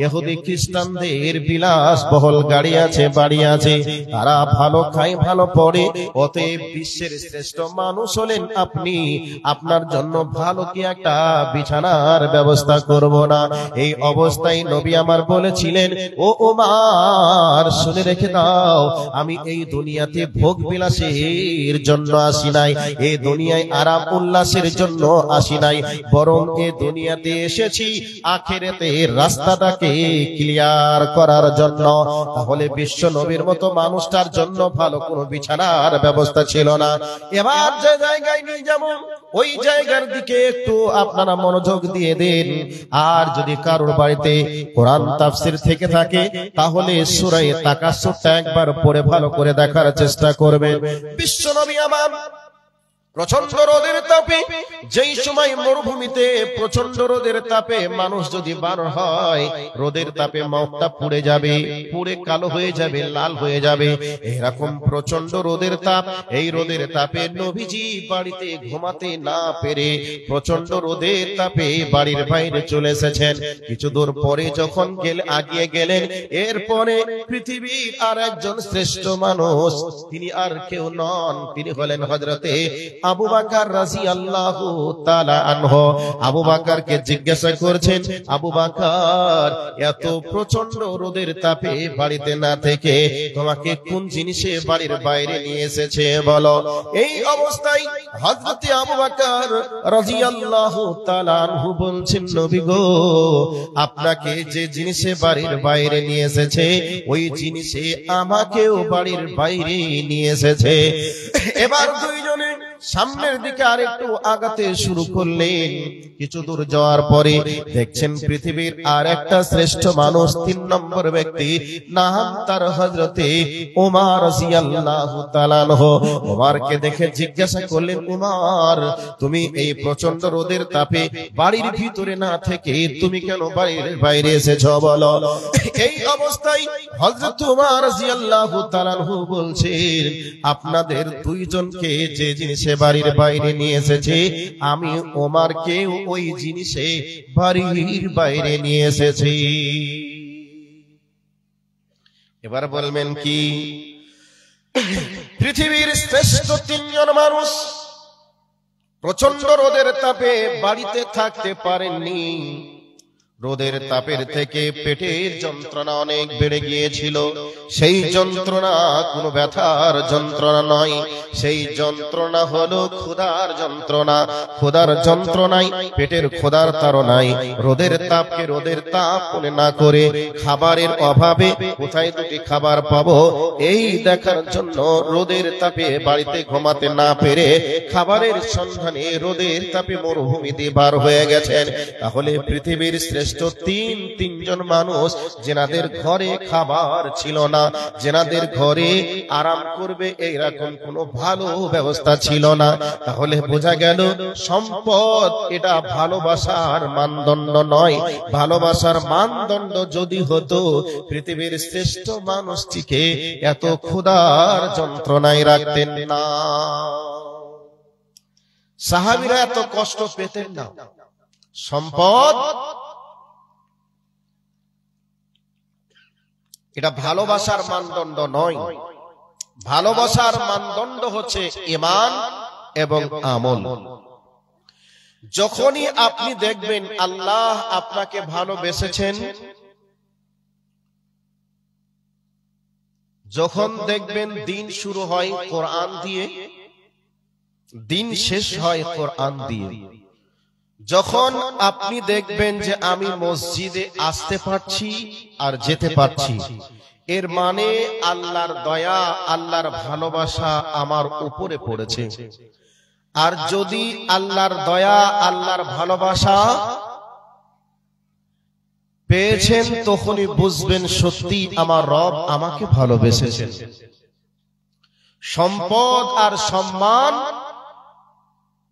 ইহুদি খ্রিস্টানদের বিলাসবহুল গাড়ি আছে, বাড়ি আছে, তারা ভালো খায়, ভালো পড়ে, অতএব বিশ্বের শ্রেষ্ঠ মানুষ হলেন আপনি, আপনার জন্য ভালো কি একটা বিছানার ব্যবস্থা করব না? এই অবস্থায় নবী আমার বলেছিলেন, ও ওমর, শুনে রেখে দাও, আমি এই দুনিয়াতে ভোগ বিলাসের জন্য আসি নাই, এই দুনিয়ায় আরাম উল্লাসের জন্য আসি নাই, বরং এই দুনিয়াতে এসেছি আখিরাতের রাস্তাটাকে ক্লিয়ার করার জন্য। তাহলে বিশ্ব নবীর মতো মানুষটার জন্য ভালো কোনো বিছানার ব্যবস্থা ছিল না। এবার যে জায়গায় নিয়ে যাব, ওই জায়গার দিকে একটু আপনারা মনোযোগ দিয়ে দিন। আর যদি কারোর বাড়িতে কোরআন তাফসীর থেকে থাকে, তাহলে সূরা তাকাসুরটা একবার পড়ে ভালো করে দেখার চেষ্টা করবেন। বিশ্বনবী আমার প্রচন্ড রোদের তাপে, যেই সময় মরুভূমিতে প্রচন্ড রোদের তাপে মানুষ যদি বার হয়, রোদের তাপে মুখটা পুড়ে যাবে, পুড়ে কালো হয়ে যাবে, লাল হয়ে যাবে, এরকম প্রচন্ড রোদের তাপ। এই রোদের তাপে নবীজি বাড়িতে ঘুমাতে না পেরে প্রচন্ড রোদের তাপে বাড়ির বাইরে চলে এসেছেন। কিছু দূর পরে যখন আগিয়ে গেলেন, এরপরে পৃথিবীর আর একজন শ্রেষ্ঠ মানুষ, তিনি আর কেউ নন, তিনি হলেন হযরতে আবু বকর রাদিয়াল্লাহু তাআলা আনহু। আবু বকরকে জিজ্ঞাসা করছেন, আবু বকর, এত প্রচন্ড রোদের তাপে বাড়িতে না থেকে তোমাকে কোন জিনিসে বাড়ির বাইরে নিয়ে এসেছে বলো? এই অবস্থায় হযরতে আবু বকর রাদিয়াল্লাহু তাআলা আনহু বলছেন, নবী গো, আপনাকে যে জিনিসে বাড়ির বাইরে নিয়ে এসেছে, ওই জিনিসে আমাকেও বাড়ির বাইরে নিয়ে এসেছে। এবার দুইজনে সামনের দিকে আরেকটু আগাতে শুরু করলেন। কিছু দূর যাওয়ার পরে দেখছেন পৃথিবীর আর একটা শ্রেষ্ঠ মানুষ, 3 নম্বর ব্যক্তি, নাম তার হযরতে ওমর রাদিয়াল্লাহু তাআলা আনহু। ওমরকে দেখে জিজ্ঞাসা করলেন, ওমর, তুমি এই প্রচন্ড রোদের তাপে বাড়ির ভিতরে না থেকে তুমি কেন বাড়ির বাইরে এসেছো বলো? এই অবস্থায় হযরত ওমর রাদিয়াল্লাহু তাআলা আনহু বলছেন, আপনাদের দুইজনকে যে জিনিসে বাড়ির বাইরে নিয়ে এসেছে, আমি ওমরকে ওই জিনিসে বাড়ির বাইরে নিয়ে এসেছি। এবার বলবেন কি? পৃথিবীর শ্রেষ্ঠ তিনজন মানুষ প্রচন্ড রোদের তাপে বাড়িতে থাকতে পারেননি। রোদের তাপের থেকে পেটের যন্ত্রণা অনেক বেড়ে গিয়েছিল। সেই যন্ত্রণা কোনো ব্যথার যন্ত্রণা নয়, সেই যন্ত্রণা হলো ক্ষুধার যন্ত্রণা। ক্ষুধার যন্ত্রণায়, পেটের ক্ষুধার তাড়নায় রোদের তাপকে রোদের তাপ মনে না করে খাবারের অভাবে কোথায় দুটি খাবার পাবো এই দেখার জন্য রোদের তাপে বাড়িতে ঘুমাতে না পেরে খাবারের সন্ধানে রোদের তাপে মরুভূমিতে বার হয়ে গেছেন। তাহলে পৃথিবীর শ্রেষ্ঠ তিনজন মানুষ যেনাদের ঘরে খাবার ছিল না, যেনাদের ঘরে আরাম করবে এইরকম কোনো ভালো ব্যবস্থা ছিল না, তাহলে বোঝা গেল সম্পদ এটা ভালোবাসার মানদণ্ড নয়। ভালোবাসার মানদণ্ড যদি হতো পৃথিবীর শ্রেষ্ঠ মানুষটিকে এত ক্ষুধার যন্ত্রণায় রাখতেন না, সাহাবীরা এত কষ্ট পেতেন না। সম্পদ এটা ভালোবাসার মানদণ্ড নয়। ভালোবাসার মানদণ্ড হচ্ছে ঈমান এবং আমল। যখনই আপনি দেখবেন আল্লাহ আপনাকে ভালোবেসেছেন, যখন দেখবেন দিন শুরু হয় কোরআন দিয়ে, দিন শেষ হয় কোরআন দিয়ে, যখন আপনি দেখবেন যে আমি মসজিদে আসতে পারছি আর যেতে পারছি, এর মানে আল্লাহর দয়া, আল্লাহর ভালোবাসা আমার উপরে পড়েছে। আর যদি আল্লাহর দয়া, আল্লাহর ভালোবাসা পেয়েছেন, তখনই বুঝবেন সত্যি আমার রব আমাকে ভালোবেসেছেন। সম্পদ আর সম্মান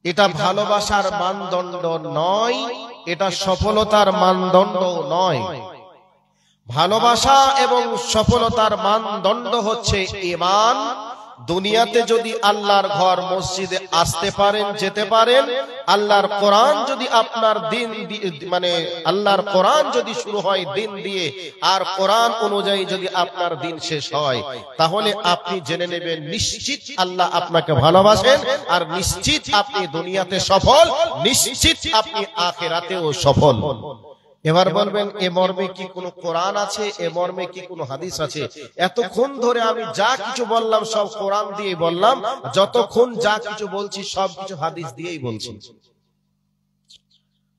এটা ভালোবাসার মানদণ্ড নয়, এটা সফলতার মানদণ্ড নয়। ভালোবাসা এবং সফলতার মানদণ্ড হচ্ছে ঈমান। দুনিয়াতে যদি আল্লাহর ঘর মসজিদে আসতে পারেন, যেতে পারেন, আল্লাহর কোরআন যদি আপনার দিন মানে আল্লাহর কোরআন যদি শুরু হয় দিন দিয়ে আর কোরআন অনুযায়ী যদি আপনার দিন শেষ হয়, তাহলে আপনি জেনে নেবেন নিশ্চিত আল্লাহ আপনাকে ভালোবাসেন, আর নিশ্চিত আপনি দুনিয়াতে সফল, নিশ্চিত আপনি আখিরাতেও সফল। এবার বলবেন এ মর্মে কি কোনো কোরআন আছে, এ মর্মে কি কোনো হাদিস আছে? এতক্ষণ ধরে আমি যা কিছু বললাম সব কোরআন দিয়ে বললাম, যতক্ষণ যা কিছু বলছি সব কিছু হাদিস দিয়েই বলছি।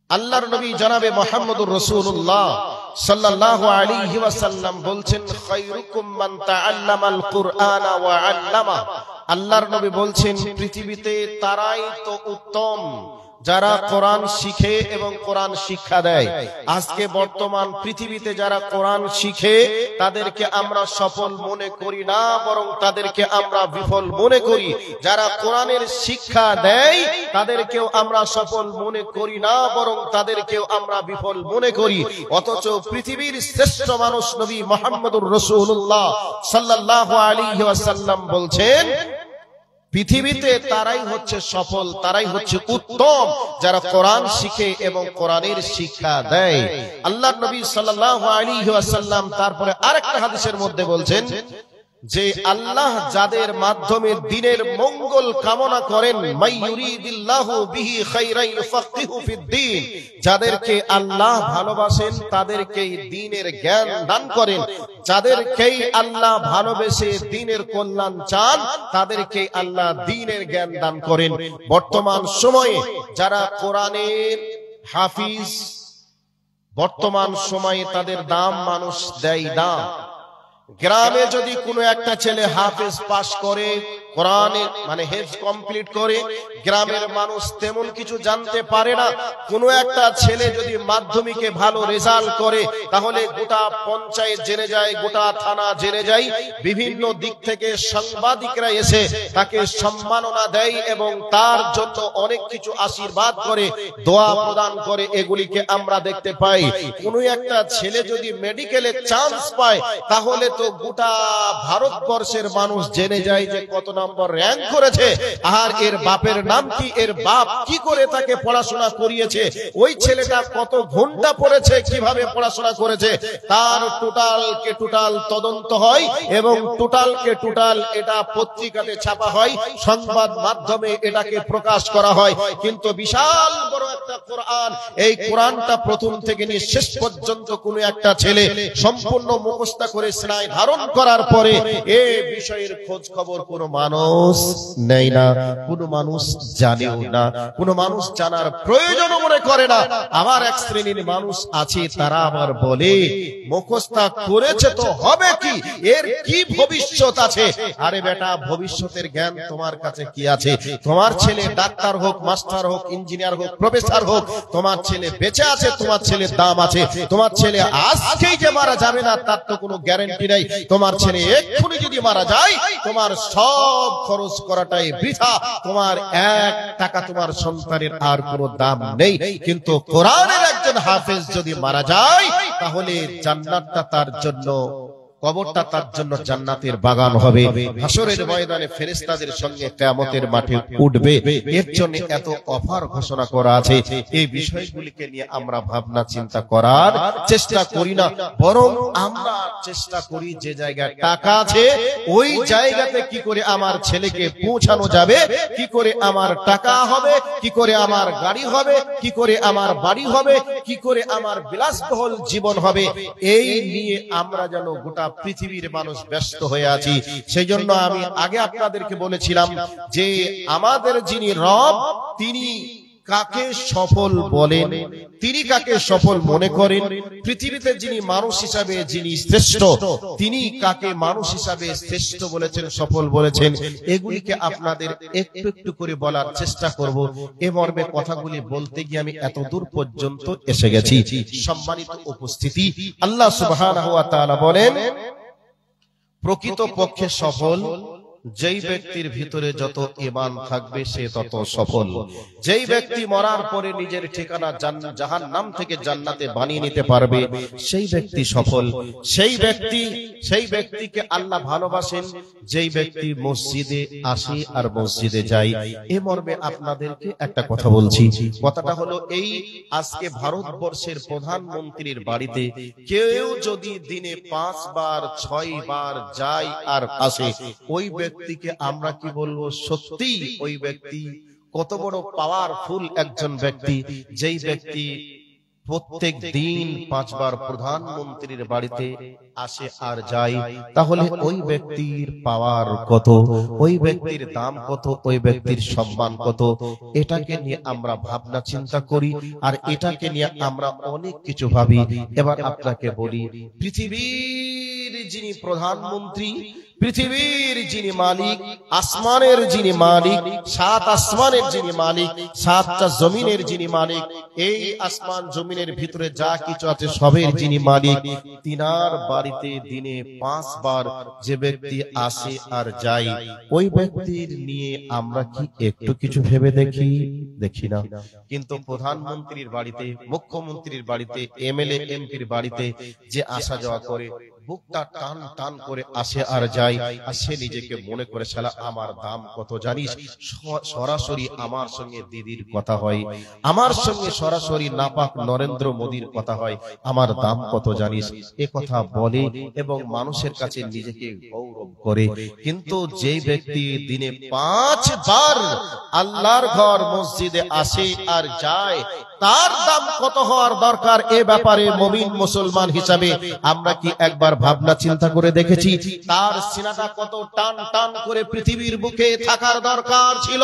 আল্লাহর নবী জনাবে মুহাম্মদুর রাসূলুল্লাহ সাল্লাল্লাহু আলাইহি ওয়াসাল্লাম বলছেন, খায়রুকুম মান তাআল্লামাল কুরআনা ওয়া আল্লামা। আল্লাহর নবী বলছেন পৃথিবীতে তারাই তো উত্তম যারা কোরআন শিখে এবং কোরআন শিক্ষা দেয়। আজকে বর্তমান পৃথিবীতে যারা কোরআন শিখে তাদেরকে আমরা সফল মনে করি না, বরং তাদেরকে আমরা বিফল মনে করি। যারা কোরআনের শিক্ষা দেয় তাদেরকেও আমরা সফল মনে করি না, বরং তাদেরকেও আমরা বিফল মনে করি। অথচ পৃথিবীর শ্রেষ্ঠ মানুষ নবী মুহাম্মদুর রাসূলুল্লাহ সাল্লাল্লাহু আলাইহি ওয়াসাল্লাম বলছেন পৃথিবীতে তারাই হচ্ছে সফল, তারাই হচ্ছে উত্তম যারা কোরআন শিখে এবং কোরআনের শিক্ষা দেয়। আল্লাহর নবী সাল্লাল্লাহু আলাইহি ওয়াসাল্লাম তারপরে আরেকটা হাদিসের মধ্যে বলছেন যে আল্লাহ যাদের মাধ্যমে দ্বীনের মঙ্গল কামনা করেন, মাইয়ুরিদিল্লাহু বিহি খায়রান ইউফাক্কিহু ফিদ্দীন, যাদেরকে আল্লাহ ভালোবাসেন তাদেরকে দ্বীনের জ্ঞান দান করেন। যাদেরকেই আল্লাহ ভালোবেসে দ্বীনের কল্যাণ চান তাদেরকে আল্লাহ দ্বীনের জ্ঞান দান করেন। বর্তমান সময়ে যারা কোরআনের হাফিজ, বর্তমান সময়ে তাদের দাম মানুষ দেয় না। গ্রামে যদি কোনো একটা ছেলে হাফেজ পাস করে, কোরআনে মানে হেফজ কমপ্লিট করে, গ্রামের মানুষ তেমন কিছু জানতে পারে না। কোনো একটা ছেলে যদি মাধ্যমিকে ভালো রেজাল্ট করে তাহলে গোটা পঞ্চায়েত জেনে যায়, গোটা থানা জেনে যায়, বিভিন্ন দিক থেকে সাংবাদিকরা এসে তাকে সম্মাননা দেয় এবং তার জন্য অনেক কিছু আশীর্বাদ করে, দোয়া প্রদান করে, এগুলিকে আমরা দেখতে পাই। কোনো একটা ছেলে যদি মেডিকেলে চান্স পায় তাহলে তো গোটা ভারতবর্ষের মানুষ জেনে যায় যে কত নম্বর র্যাঙ্ক করেছে, আর এর বাপের নাম কি, এর বাপ কি করে তাকে পড়াশোনা করিয়েছে, ওই ছেলেটা কত ঘন্টা পড়েছে, কিভাবে পড়াশোনা করেছে, তার টোটাল তদন্ত হয় এবং টোটাল এটা পত্রিকাতে ছাপা হয়, সংবাদ মাধ্যমে এটাকে প্রকাশ করা হয়। কিন্তু বিশাল বড় একটা কোরআন, এই কোরআনটা প্রথম থেকে নিয়ে শেষ পর্যন্ত কোন একটা ছেলে সম্পূর্ণ মুখস্থ করে স্নায় ধারণ করার পরে এই বিষয়ের খোঁজ খবর কোনো মানুষ নেই না, কোনো মানুষ জানেও না, কোনো মানুষ জানার প্রয়োজন মনে করে না। আবার এক শ্রেণীর মানুষ আছে, তারা আবার বলে মুখস্থ করেছে তো হবে কি, এর কি ভবিষ্যৎ আছে? আরে বেটা, ভবিষ্যতের জ্ঞান তোমার কাছে কি আছে? তোমার ছেলে ডাক্তার হোক, মাস্টার হোক, ইঞ্জিনিয়ার হোক, প্রফেসর হোক, তোমার ছেলে বেঁচে আছে, তোমার ছেলের দাম আছে। তোমার ছেলে আজকেই যে মারা যাবে না তার তো কোনো গ্যারান্টি নাই। তোমার ছেলে এক্ষুনি যদি মারা যায়, তোমার সব খরচ করাটাই বৃথা, তোমার 1 টাকা তোমার সন্তানের আর কোনো দাম নেই। কিন্তু কোরআনের একজন হাফেজ যদি মারা যায়, তাহলে জান্নাতটা তার জন্য, কবরটা তার জন্য জান্নাতের বাগান হবে। হাসরের ময়দানে ফেরেশতাদের সঙ্গে কিয়ামতের মাঠে উঠবে। এর জন্য এত অফার ঘোষণা করা আছে। এই বিষয়গুলিকে নিয়ে আমরা ভাবনা চিন্তা করার চেষ্টা করি না, বরং আমরা চেষ্টা করি যে জায়গায় টাকা আছে ওই জায়গাতে কি করে আমার ছেলেকে পৌঁছানো যাবে, কি করে আমার টাকা হবে, কি করে আমার গাড়ি হবে, কি করে আমার বাড়ি হবে, কি করে আমার বিলাসবহুল জীবন হবে, এই নিয়ে আমরা যেন গোটা পৃথিবীর মানুষ ব্যস্ত হয়ে আছি। সেই জন্য আমি আগে আপনাদেরকে বলেছিলাম যে আমাদের যিনি রব, তিনি কাকে সফল বলেন, তিনি কাকে সফল মনে করেন, পৃথিবীতে যিনি মানুষ হিসাবে যিনি শ্রেষ্ঠ, তিনি কাকে মানুষ হিসাবে শ্রেষ্ঠ বলেছেন, সফল বলেছেন, এগুলিকে আপনাদের একটু একটু করে বলার চেষ্টা করব। এ মর্মে কথাগুলি বলতে গিয়ে আমি এত দূর পর্যন্ত এসে গেছি। সম্মানিত উপস্থিতি, আল্লাহ সুবহানাহু ওয়া তাআলা বলেন, প্রকৃত পক্ষে সফল যেই ব্যক্তির ভিতরে যত ঈমান থাকবে সে তত সফল। যেই ব্যক্তি মরার পরে নিজের ঠিকানা জাহান্নাম থেকে জান্নাতে বানিয়ে নিতে পারবে, সেই ব্যক্তি সফল। সেই ব্যক্তিকে আল্লাহ ভালোবাসেন যেই ব্যক্তি মসজিদে আসে আর মসজিদে যায়। এ মর্মে আপনাদেরকে একটা কথা বলছি। কথাটা হলো এই, আজকে ভারতবর্ষের প্রধানমন্ত্রীর বাড়িতে কেউ যদি দিনে 5 বার 6 বার যায় আর আসে, ওই ব্যক্তিকে আমরা কি বলবো? সত্যি ওই ব্যক্তি কত বড় পাওয়ারফুল একজন ব্যক্তি, যেই ব্যক্তি প্রত্যেক দিন 5 বার প্রধানমন্ত্রীর বাড়িতে আসে আর যায়। তাহলে ওই ব্যক্তির পাওয়ার কত, ওই ব্যক্তির দাম কত, ওই ব্যক্তির সম্মান কত, এটাকে নিয়ে আমরা ভাবনা চিন্তা করি আর এটাকে নিয়ে আমরা অনেক কিছু ভাবি। এবার আপনাকে বলি, পৃথিবীর যিনি প্রধানমন্ত্রী, পৃথিবীর যিনি মালিক, আসমানের যিনি মালিক, 7 আসমানের যিনি মালিক, 7টা জমিনের যিনি মালিক, এই আসমান জমিনের ভিতরে যা কিছু আছে সবের যিনি মালিক, তিনার বাড়িতে দিনে 5 বার যে ব্যক্তি আসে আর যায়, ওই ব্যক্তির নিয়ে আমরা কি একটু কিছু ভেবে দেখি না? কিন্তু প্রধানমন্ত্রীর বাড়িতে, মুখ্যমন্ত্রীর বাড়িতে, এমএলএ এমপির বাড়িতে যে আসা যাওয়া করে, বুকটা টান টান করে আসে আর যায়, আর সে নিজেকে মনে করে, শালা আমার দাম কত জানিস? সরাসরি আমার সঙ্গে দিদির কথা হয়, আমার সঙ্গে সরাসরি নাপাক নরেন্দ্র মোদীর কথা হয়, আমার দাম কত জানিস? এ কথা বলে এবং মানুষের কাছে নিজেকে গৌরব করে। কিন্তু যে ব্যক্তি দিনে 5 বার আল্লাহর ঘর মসজিদে আসে আর যায়, তার দাম কত হওয়ার দরকার? এ ব্যাপারে মুমিন মুসলমান হিসাবে আমরা কি একবার ভাবনা চিন্তা করে দেখেছি? তার সিনাটা কত টান টান করে পৃথিবীর বুকে থাকার দরকার ছিল?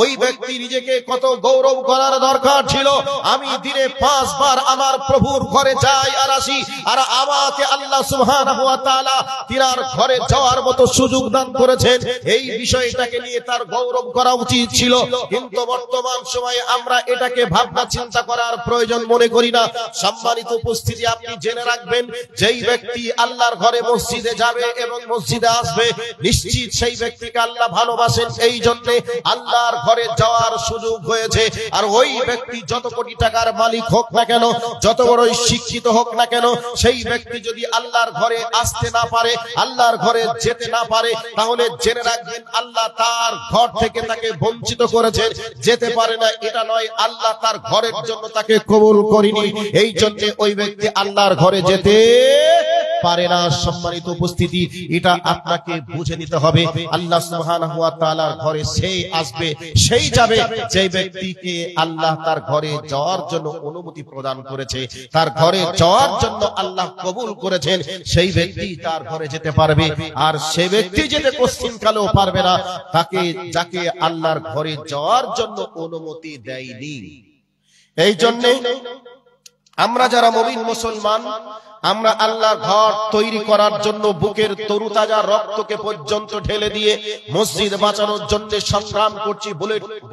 ওই ব্যক্তি নিজেকে কত গৌরব করার দরকার ছিল? আমি দিনে 5 বার আমার প্রভুর ঘরে যাই আর আসি, আর আমাকে আল্লাহ সুবহানাহু ওয়া তাআলা তিনার ঘরে যাওয়ার মতো সুযোগ দান করেছেন। এই বিষয়টাকে নিয়ে তার গৌরব করা উচিত ছিল। কিন্তু বর্তমান সময়ে আমরা এটাকে ভাবনা চিন্তা করার প্রয়োজন মনে করি না। সম্মানিত উপস্থিতি, আপনি জেনে রাখবেন, যেই ব্যক্তি আল্লাহর ঘরে মসজিদে যাবে এবং মসজিদে আসবে, নিশ্চিত সেই ব্যক্তিকে আল্লাহ ভালোবাসেন, এই জন্য আল্লাহর ঘরে যাওয়ার সুযোগ হয়েছে। আর ওই ব্যক্তি যত কোটি টাকার মালিক হোক না কেন, যত বড়ই শিক্ষিত হোক না কেন, সেই ব্যক্তি যদি আল্লাহর ঘরে আসতে না পারে, আল্লাহর ঘরে যেতে না পারে, তাহলে জেনে রাখবেন আল্লাহ তার ঘর থেকে তাকে বঞ্চিত করেছেন, যেতে পারে না এটা নয়, আল্লাহ তার ঘরের জন্য তাকে কবুল করেনি, এই জন্য ওই ব্যক্তি আল্লাহর ঘরে যেতে পারে না। সম্মানিত উপস্থিতি, এটা আপনাকে বুঝে নিতে হবে। আল্লাহ সুবহানাহু ওয়া তাআলার ঘরে সেই আসবে, সেই যাবে যে ব্যক্তিকে আল্লাহ তার ঘরে যাওয়ার জন্য অনুমতি প্রদান করেছে, তার ঘরে যাওয়ার জন্য আল্লাহ কবুল করেছেন, সেই ব্যক্তি তার ঘরে যেতে পারবে। আর সেই ব্যক্তি যেতে কোশ্চিনকালেও পারবে না তাকে, যাকে আল্লাহর ঘরে যাওয়ার জন্য অনুমতি দেয়নি। এই জন্য আমরা যারা মুমিন মুসলমান, আমরা আল্লাহর ঘর তৈরি করার জন্য বুকের তরুতাজা রক্তকে পর্যন্ত ঢেলে দিয়ে মসজিদ বাঁচানোর জন্য সংগ্রাম করছি,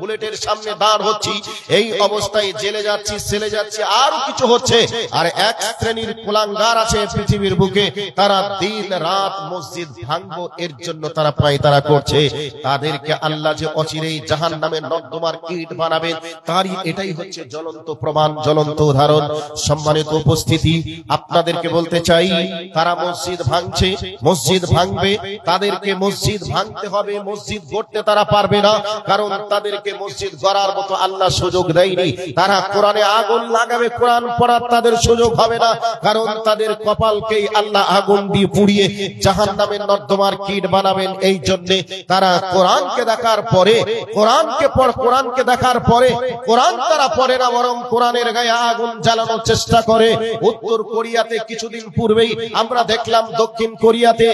বুলেটের সামনে দাঁড় হচ্ছি, এই অবস্থায় জেলে যাচ্ছি, সেলে যাচ্ছি, আর কিছু হচ্ছে। আর এক শ্রেণীর কুলাঙ্গার আছে পৃথিবীর বুকে, তারা দিন রাত মসজিদ ভাঙবো এর জন্য তারা পায়তারা করছে। তাদেরকে আল্লাহ যে অচিরেই জাহান্নামের নর্দমার ইট বানাবেন, তারই এটাই হচ্ছে জ্বলন্ত প্রমাণ, জ্বলন্ত উদাহরণ। সম্মানিত উপস্থিতি, আপনাদের বলতে চাই, তারা মসজিদ ভাঙছে, মসজিদ ভাঙবে, তাদেরকে মসজিদ ভাঙতে হবে, মসজিদ গড়তে তারা পারবে না, কারণ তাদেরকে মসজিদ গড়ার মতো আল্লাহ সুযোগ দেয়নি। তারা কোরআনে আগুন লাগাবে, কোরআন পড়ার তাদের সুযোগ হবে না, কারণ তাদের কপালকেই আল্লাহ আগুন দিয়ে পুড়িয়ে জাহান্নামের নর্দমার কীট বানাবেন। এই জন্য তারা কোরআনকে দেখার পরে, কোরআনকে দেখার পরে কোরআন তারা পড়ে না, বরং কোরআনের গায়ে আগুন জ্বালানোর চেষ্টা করে। উত্তর কোরিয়াতে কিছুদিন পূর্বেই আমরা দেখলাম, দক্ষিণ কোরিয়াতে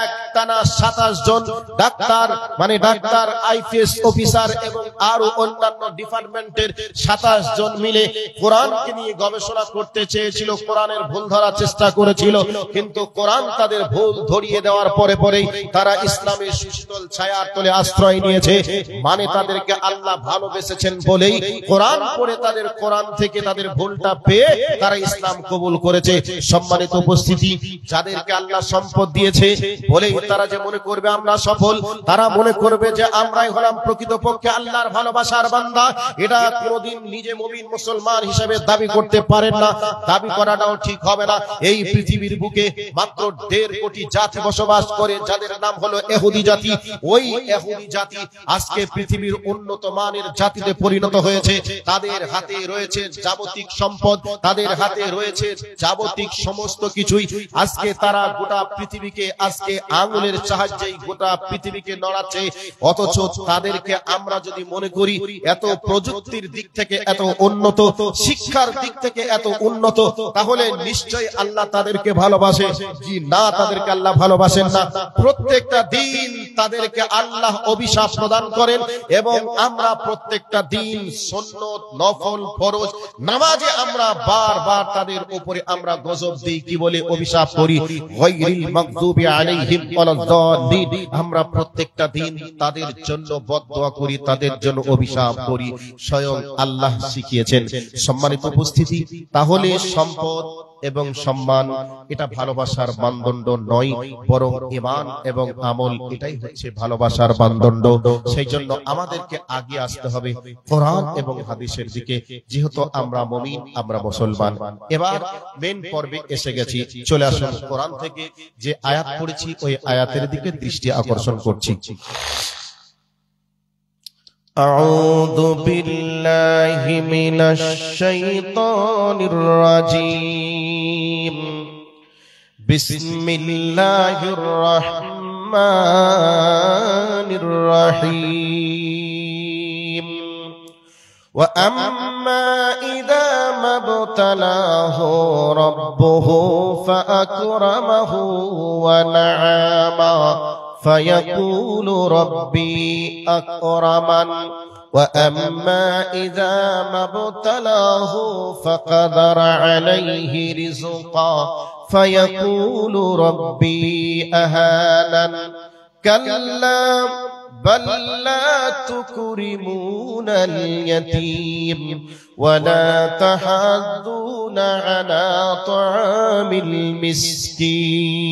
একটানা 27 জন ডাক্তার, মানে ডাক্তার, আইপিএস অফিসার এবং আরো অন্যান্য ডিপার্টমেন্টের 27 জন মিলে কোরআনকে নিয়ে গবেষণা করতে চেয়েছিল, কোরআনের ভুল ধরার চেষ্টা করেছিল, কিন্তু কোরআন তাদের ভুল ধরিয়ে দেওয়ার পরে পরেই তারা ইসলামের সুশীতল ছায়ার তলে আশ্রয় নিয়েছে। মানে তাদেরকে আল্লাহ ভালোবেসেছেন বলেই কোরআন পড়ে তাদের কোরআন থেকে তাদের ভুলটা পেয়ে তারা ইসলাম কবুল করেছে। সম্মানিত উপস্থিতি, যাদেরকে আল্লাহ সম্পদ দিয়েছে বলেই তারা যে মনে করবে আমরা সফল, তারা মনে করবে যে আমরাই হলাম প্রকৃতপক্ষে আল্লাহর ভালোবাসার বান্দা, এটা কোনোদিন নিজে মুমিন মুসলমান হিসেবে দাবি করতে পারেন না। দাবি করাটাও ঠিক হবে না। এই পৃথিবীর বুকে মাত্র 1.5 কোটি জাতি বসবাস করে, যাদের নাম হলো ইহুদি জাতি। ওই ইহুদি জাতি আজকে পৃথিবীর উন্নত মানের জাতিতে পরিণত হয়েছে। তাদের হাতে রয়েছে যাবতীয় সম্পদ, তাদের হাতে রয়েছে যাবতীয় সমস্ত কিছুই। আজকে তারা গোটা পৃথিবীকে আজকে আঙ্গুলের সাহায্যে গোটা পৃথিবীকে নড়াচ্ছে। অথচ তাদেরকে আমরা যদি মনে করি এত প্রযুক্তির দিক থেকে এত উন্নত, শিক্ষার দিক থেকে এত উন্নত, তাহলে নিশ্চয়ই আল্লাহ তাদেরকে ভালোবাসে। জি না, তাদেরকে আল্লাহ ভালোবাসেন না। প্রত্যেকটা দিন তাদেরকে আল্লাহ অভিশাপ প্রদান করেন এবং আমরা প্রত্যেকটা দিন সুন্নত, নফল, ফরজ, নামাজে আমরা বারবার তাদের উপরে আমরা গজব দিই, কি বলে অভিশাপ করি, গায়রিল মাগদুবি আলাইহিম ওয়ালাদ-দাল্লিন। আমরা প্রত্যেকটা দিন তাদের জন্য বদদোয়া করি, তাদের জন্য অভিশাপ করি, স্বয়ং আল্লাহ শিখিয়েছেন। সম্মানিত উপস্থিতি, তাহলে সম্পদ এবং সম্মান এটা ভালোবাসার মানদণ্ড নয়, বরং ঈমান এবং আমল এটাই হচ্ছে ভালোবাসার মানদণ্ড। সেই জন্য আমাদেরকে আগে আসতে হবে কোরআন এবং হাদিসের দিকে, যেহেতু আমরা মুমিন, আমরা মুসলমান। এবার মেন পর্বে এসে গেছি, চলে আসুন কোরআন থেকে যে আয়াত পড়েছি ওই আয়াতের দিকে দৃষ্টি আকর্ষণ করছি। أعوذ بالله من الشيطان الرجيم. بسم الله الرحمن الرحيم. وأما إذا ما ابتلاه ربه فأكرمه ونعما فيقول ربي أكرمن. وأما إذا ما ابتلاه فقدر عليه رزقا فيقول ربي أهانن. كلا بل لا تكرمون اليتيم ولا تحاضون على طعام المسكين.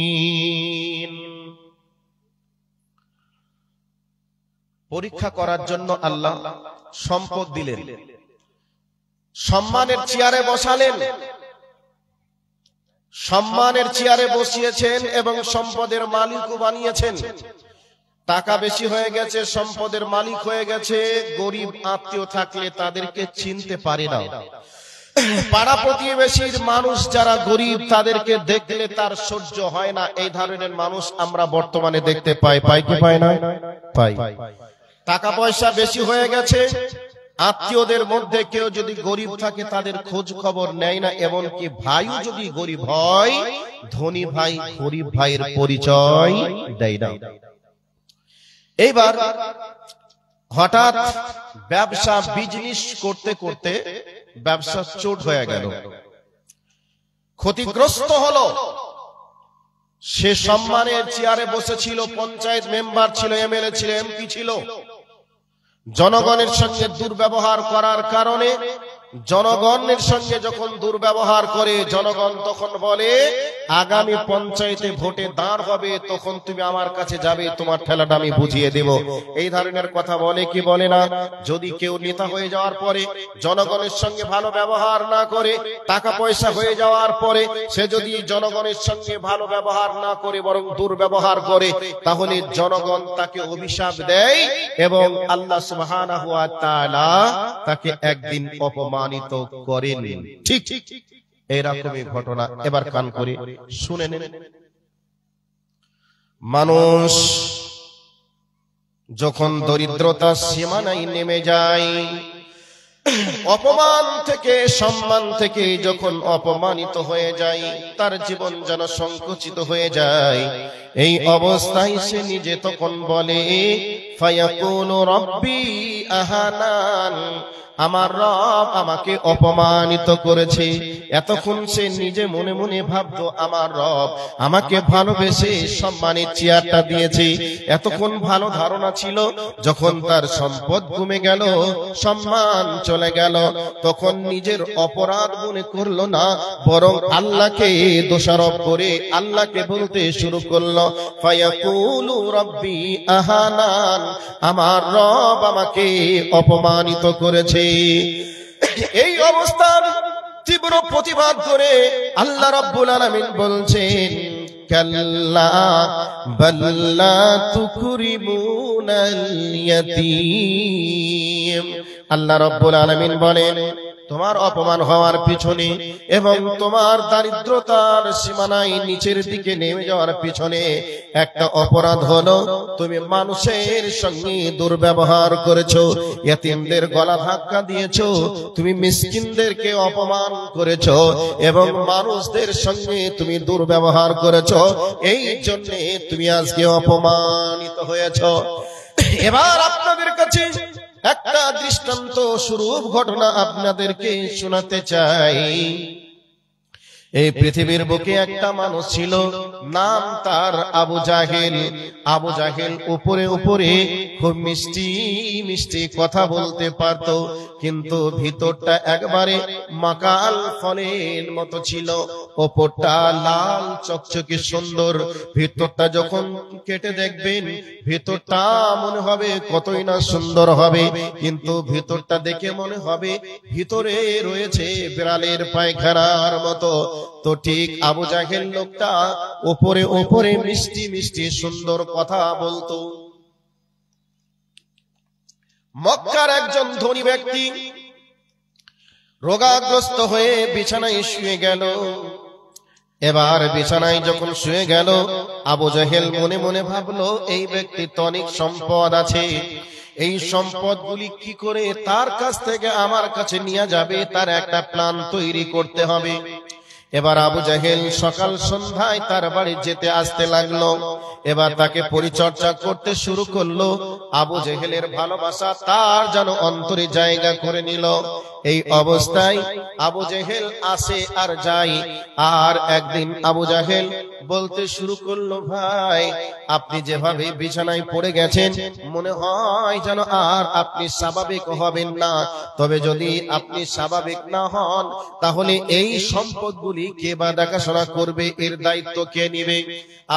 পরীক্ষা করার জন্য আল্লাহ সম্পদ দিলেন, সম্মানের চেয়ারে বসালেন, সম্মানের চেয়ারে বসিয়েছেন এবং সম্পদের মালিকও বানিয়েছেন। টাকা বেশি হয়ে গেছে, সম্পদের মালিক হয়ে গেছে, গরিব আত্মীয় থাকলে তাদেরকে চিনতে পারে না। পাড়া প্রতিবেশীর মানুষ যারা গরিব তাদেরকে দেখলে তার সহ্য হয় না। এই ধরনের মানুষ আমরা বর্তমানে দেখতে পাই, পাই কি পাই না? পাই। টাকা পয়সা বেশি হয়ে গেছে, আত্মীয়দের মধ্যে কেউ যদি গরিব থাকে তাদের খোঁজ খবর নেয় না, এমনকি ভাইও যদি গরিব হয় ধনী ভাই গরিব ভাইয়ের পরিচয় দেয় না। এইবার হঠাৎ ব্যবসা বিজনেস করতে করতে ব্যবসা চোট হয়ে গেল, ক্ষতিগ্রস্ত হলো। সে সম্মানের চেয়ারে বসেছিল, পঞ্চায়েত মেম্বার ছিল, এমএলএ ছিল, এমপি ছিল। জনগণের সঙ্গে দুর্ব্যবহার করার কারণে, জনগণের সঙ্গে যখন দুর্ব্যবহার করে জনগণ তখন বলে আগামী পঞ্চায়েতে ভোটে দাঁড় হবে, তখন তুমি আমার কাছে যাবে, তোমার ঠেলাটা আমি বুঝিয়ে দেব। এই ধরনের কথা বলে কি বলে না? যদি কেউ নেতা হয়ে যাওয়ার পরে জনগণের সঙ্গে ভালো ব্যবহার না করে, টাকা পয়সা হয়ে যাওয়ার পরে সে যদি জনগণের সঙ্গে ভালো ব্যবহার না করে বরং দুর্ব্যবহার করে, তাহলে জনগণ তাকে অভিশাপ দেয় এবং আল্লাহ সুবহানাহু ওয়া তাআলা তাকে একদিন অপমানিত করেন। ঠিক এরকমই ঘটনা। এবার কান করে শুনে নেন। মানুষ যখন দরিদ্রতার সীমানায় নেমে যায়, অপমান থেকে সম্মান থেকে যখন অপমানিত হয়ে যায়, তার জীবন যেন সংকুচিত হয়ে যায়। এই অবস্থায় সে নিজে তখন বলে ফায়াকুনু রাব্বি আহানান, আমার রব আমাকে অপমানিত করেছে। এতক্ষণ সে নিজে মনে মনে ভাবতো আমার রব আমাকে ভালোবেসে সম্মানের চেয়ারটা দিয়েছে, এতক্ষণ ভালো ধারণা ছিল। যখন তার সম্পদ কমে গেল, সম্মান চলে গেল, তখন নিজের অপরাধ মনে করলো না, বরং আল্লাহকে দোষারোপ করে আল্লাহকে বলতে শুরু করলো ফায়াকুলু রাব্বি আহানান, আমার রব আমাকে অপমানিত করেছে। এই অবস্থার তীব্র প্রতিবাদ করে আল্লাহ রাব্বুল আলামিন বলছেন কাল্লা বাল লা তুকরিমুনাল ইয়াতীম। আল্লাহ রাব্বুল আলামিন বলেন তোমার অপমান হওয়ার পিছনে এবং তোমার দারিদ্রতার সীমানায় নিচের দিকে নেমে যাওয়ার পিছনে একটা অপরাধ হলো তুমি মানুষের সঙ্গে দুর্ব্যবহার করেছো, ইতিমদের গলা ধাক্কা দিয়েছো, তুমি মিসকিনদেরকে অপমান করেছো এবং মানুষদের সঙ্গে তুমি দুর্ব্যবহার করেছো। এই জন্য তুমি আজকে অপমানিত হয়েছো। এবার আপনাদের কাছে একটা দৃষ্টান্ত স্বরূপ ঘটনা আপনাদেরকে শোনাতে চাই। এই পৃথিবীর বুকে একটা মানুষ ছিল, নাম তার আবু জাহেল। আবু জাহেল উপরে উপরে খুব মিষ্টি মিষ্টি কথা বলতে পারত, কিন্তু ভিতরটা একবারে মাকাল ফলের মতো ছিল। ওপরটা লাল চকচকে সুন্দর, ভিতরটা যখন কেটে দেখবেন ভিতরটা মনে হবে কতই না সুন্দর হবে, কিন্তু ভিতরটা দেখে মনে হবে ভিতরে রয়েছে বিড়ালের পায়খানার মতো। তো ঠিক আবু জাহেল লোকটা উপরে উপরে মিষ্টি মিষ্টি সুন্দর কথা বলতো। মক্কার একজন ধনী ব্যক্তি রোগাগ্রস্ত হয়ে বিছানায় শুয়ে গেল। এবার বিছানায় যখন শুয়ে গেল, আবু জাহেল মনে মনে ভাবলো এই ব্যক্তির তো অনেক সম্পদ আছে, এই সম্পদগুলি কি করে তার কাছ থেকে আমার কাছে নিয়ে যাবে তার একটা প্ল্যান তৈরি করতে হবে। এবার আবু জাহেল সকাল সন্ধ্যায় তার বাড়ি যেতে আসতে লাগলো। এবার তাকে পরিচর্যা করতে শুরু করলো। আবু জাহেলের ভালোবাসা তার যেন অন্তরে জায়গা করে নিল। এই অবস্থায় আবু জাহেল আসে আর যায়। আর একদিন আবু জাহেল বলতে শুরু করলো, ভাই আপনি যেভাবে বিছানায় পড়ে গেছেন মনে হয় যেন আর আপনি স্বাভাবিক হবেন না। তবে যদি আপনি স্বাভাবিক না হন তাহলে এই সম্পদগুলি সম্পদগুলি কে বা দেখাশোনা করবে, এর দায়িত্ব কে নেবে?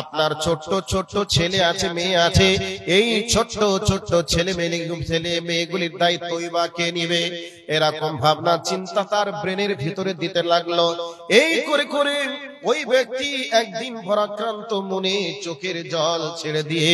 আপনার ছোট্ট ছোট্ট ছেলে আছে, মেয়ে আছে, এই ছোট্ট ছোট্ট ছেলে মেয়েগুলির দায়িত্বই বা কে নেবে? এরকম ভাবনা চিন্তা তার ব্রেনের ভিতরে দিতে লাগলো। এই করে করে ওই ব্যক্তি একদিন ভরাক্রান্ত মনে চোখের জল ছেড়ে দিয়ে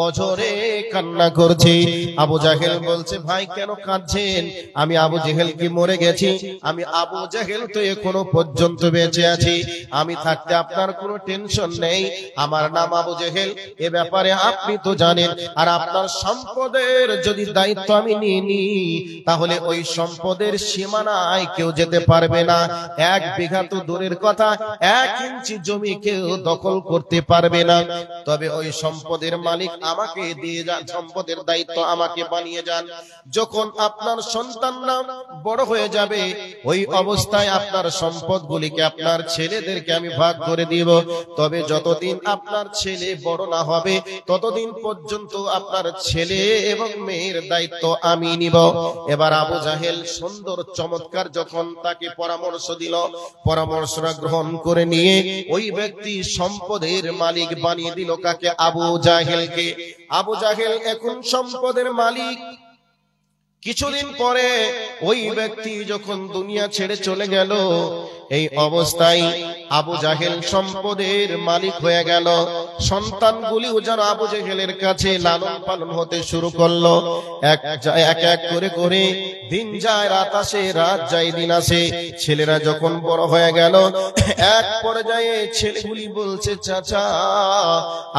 অঝরে কান্না করছে। আবু জাহেল বলছে, ভাই কেন কাঁদছেন? আমি আবু জেহেল কি মরে গেছি? আমি আবু জাহেল তো এখনো পর্যন্ত বেঁচে আছি। আমি থাকতে আপনার কোনো টেনশন নেই, আমার নাম আবু জেহেল, এ ব্যাপারে আপনি তো জানেন। আর আপনার সম্পদের যদি দায়িত্ব আমি নিয়ে নিই, তাহলে ওই সম্পদের সীমানায় কেউ যেতে পারবে না। 1 বিঘা তো দূরের কথা, 1 ইঞ্চি জমি কেউ দখল করতে পারবে না। তবে ওই সম্পদের মালিক আমাকে দিয়ে যান, সম্পদের দায়িত্ব আমাকে বানিয়ে যান। যখন আপনার সন্তানরা বড় হয়ে যাবে, ওই অবস্থায় আপনার সম্পদগুলিকে আপনার ছেলেদেরকে আমি ভাগ করে দিব। তবে যতদিন আপনার ছেলে বড় না হবে, ততদিন পর্যন্ত আপনার ছেলে এবং মেয়ের দায়িত্ব আমি নিব। এবার আবু জাহেল সুন্দর চমৎকার যখন তাকে পরামর্শ দিল, পরামর্শটা গ্রহণ করে নিয়ে ওই ব্যক্তি সম্পদের মালিক বানিয়ে দিল কাকে? আবু জাহেলকে। আবু জাহেল এখন সম্পদের মালিক। কিছুদিন পরে ওই ব্যক্তি যখন দুনিয়া ছেড়ে চলে গেল, এই অবস্থায় আবু জাহেল সম্পদের মালিক হয়ে গেল। সন্তানগুলিও যেন আবু জাহেলের কাছে লালন পালন হতে শুরু করলো। এক এক করে করে দিন যায়, রাত আসে, রাত যায়, দিন আসে। ছেলেরা যখন বড় হয়ে গেল, এক পর্যায়ে ছেলেগুলি বলছে, চাচা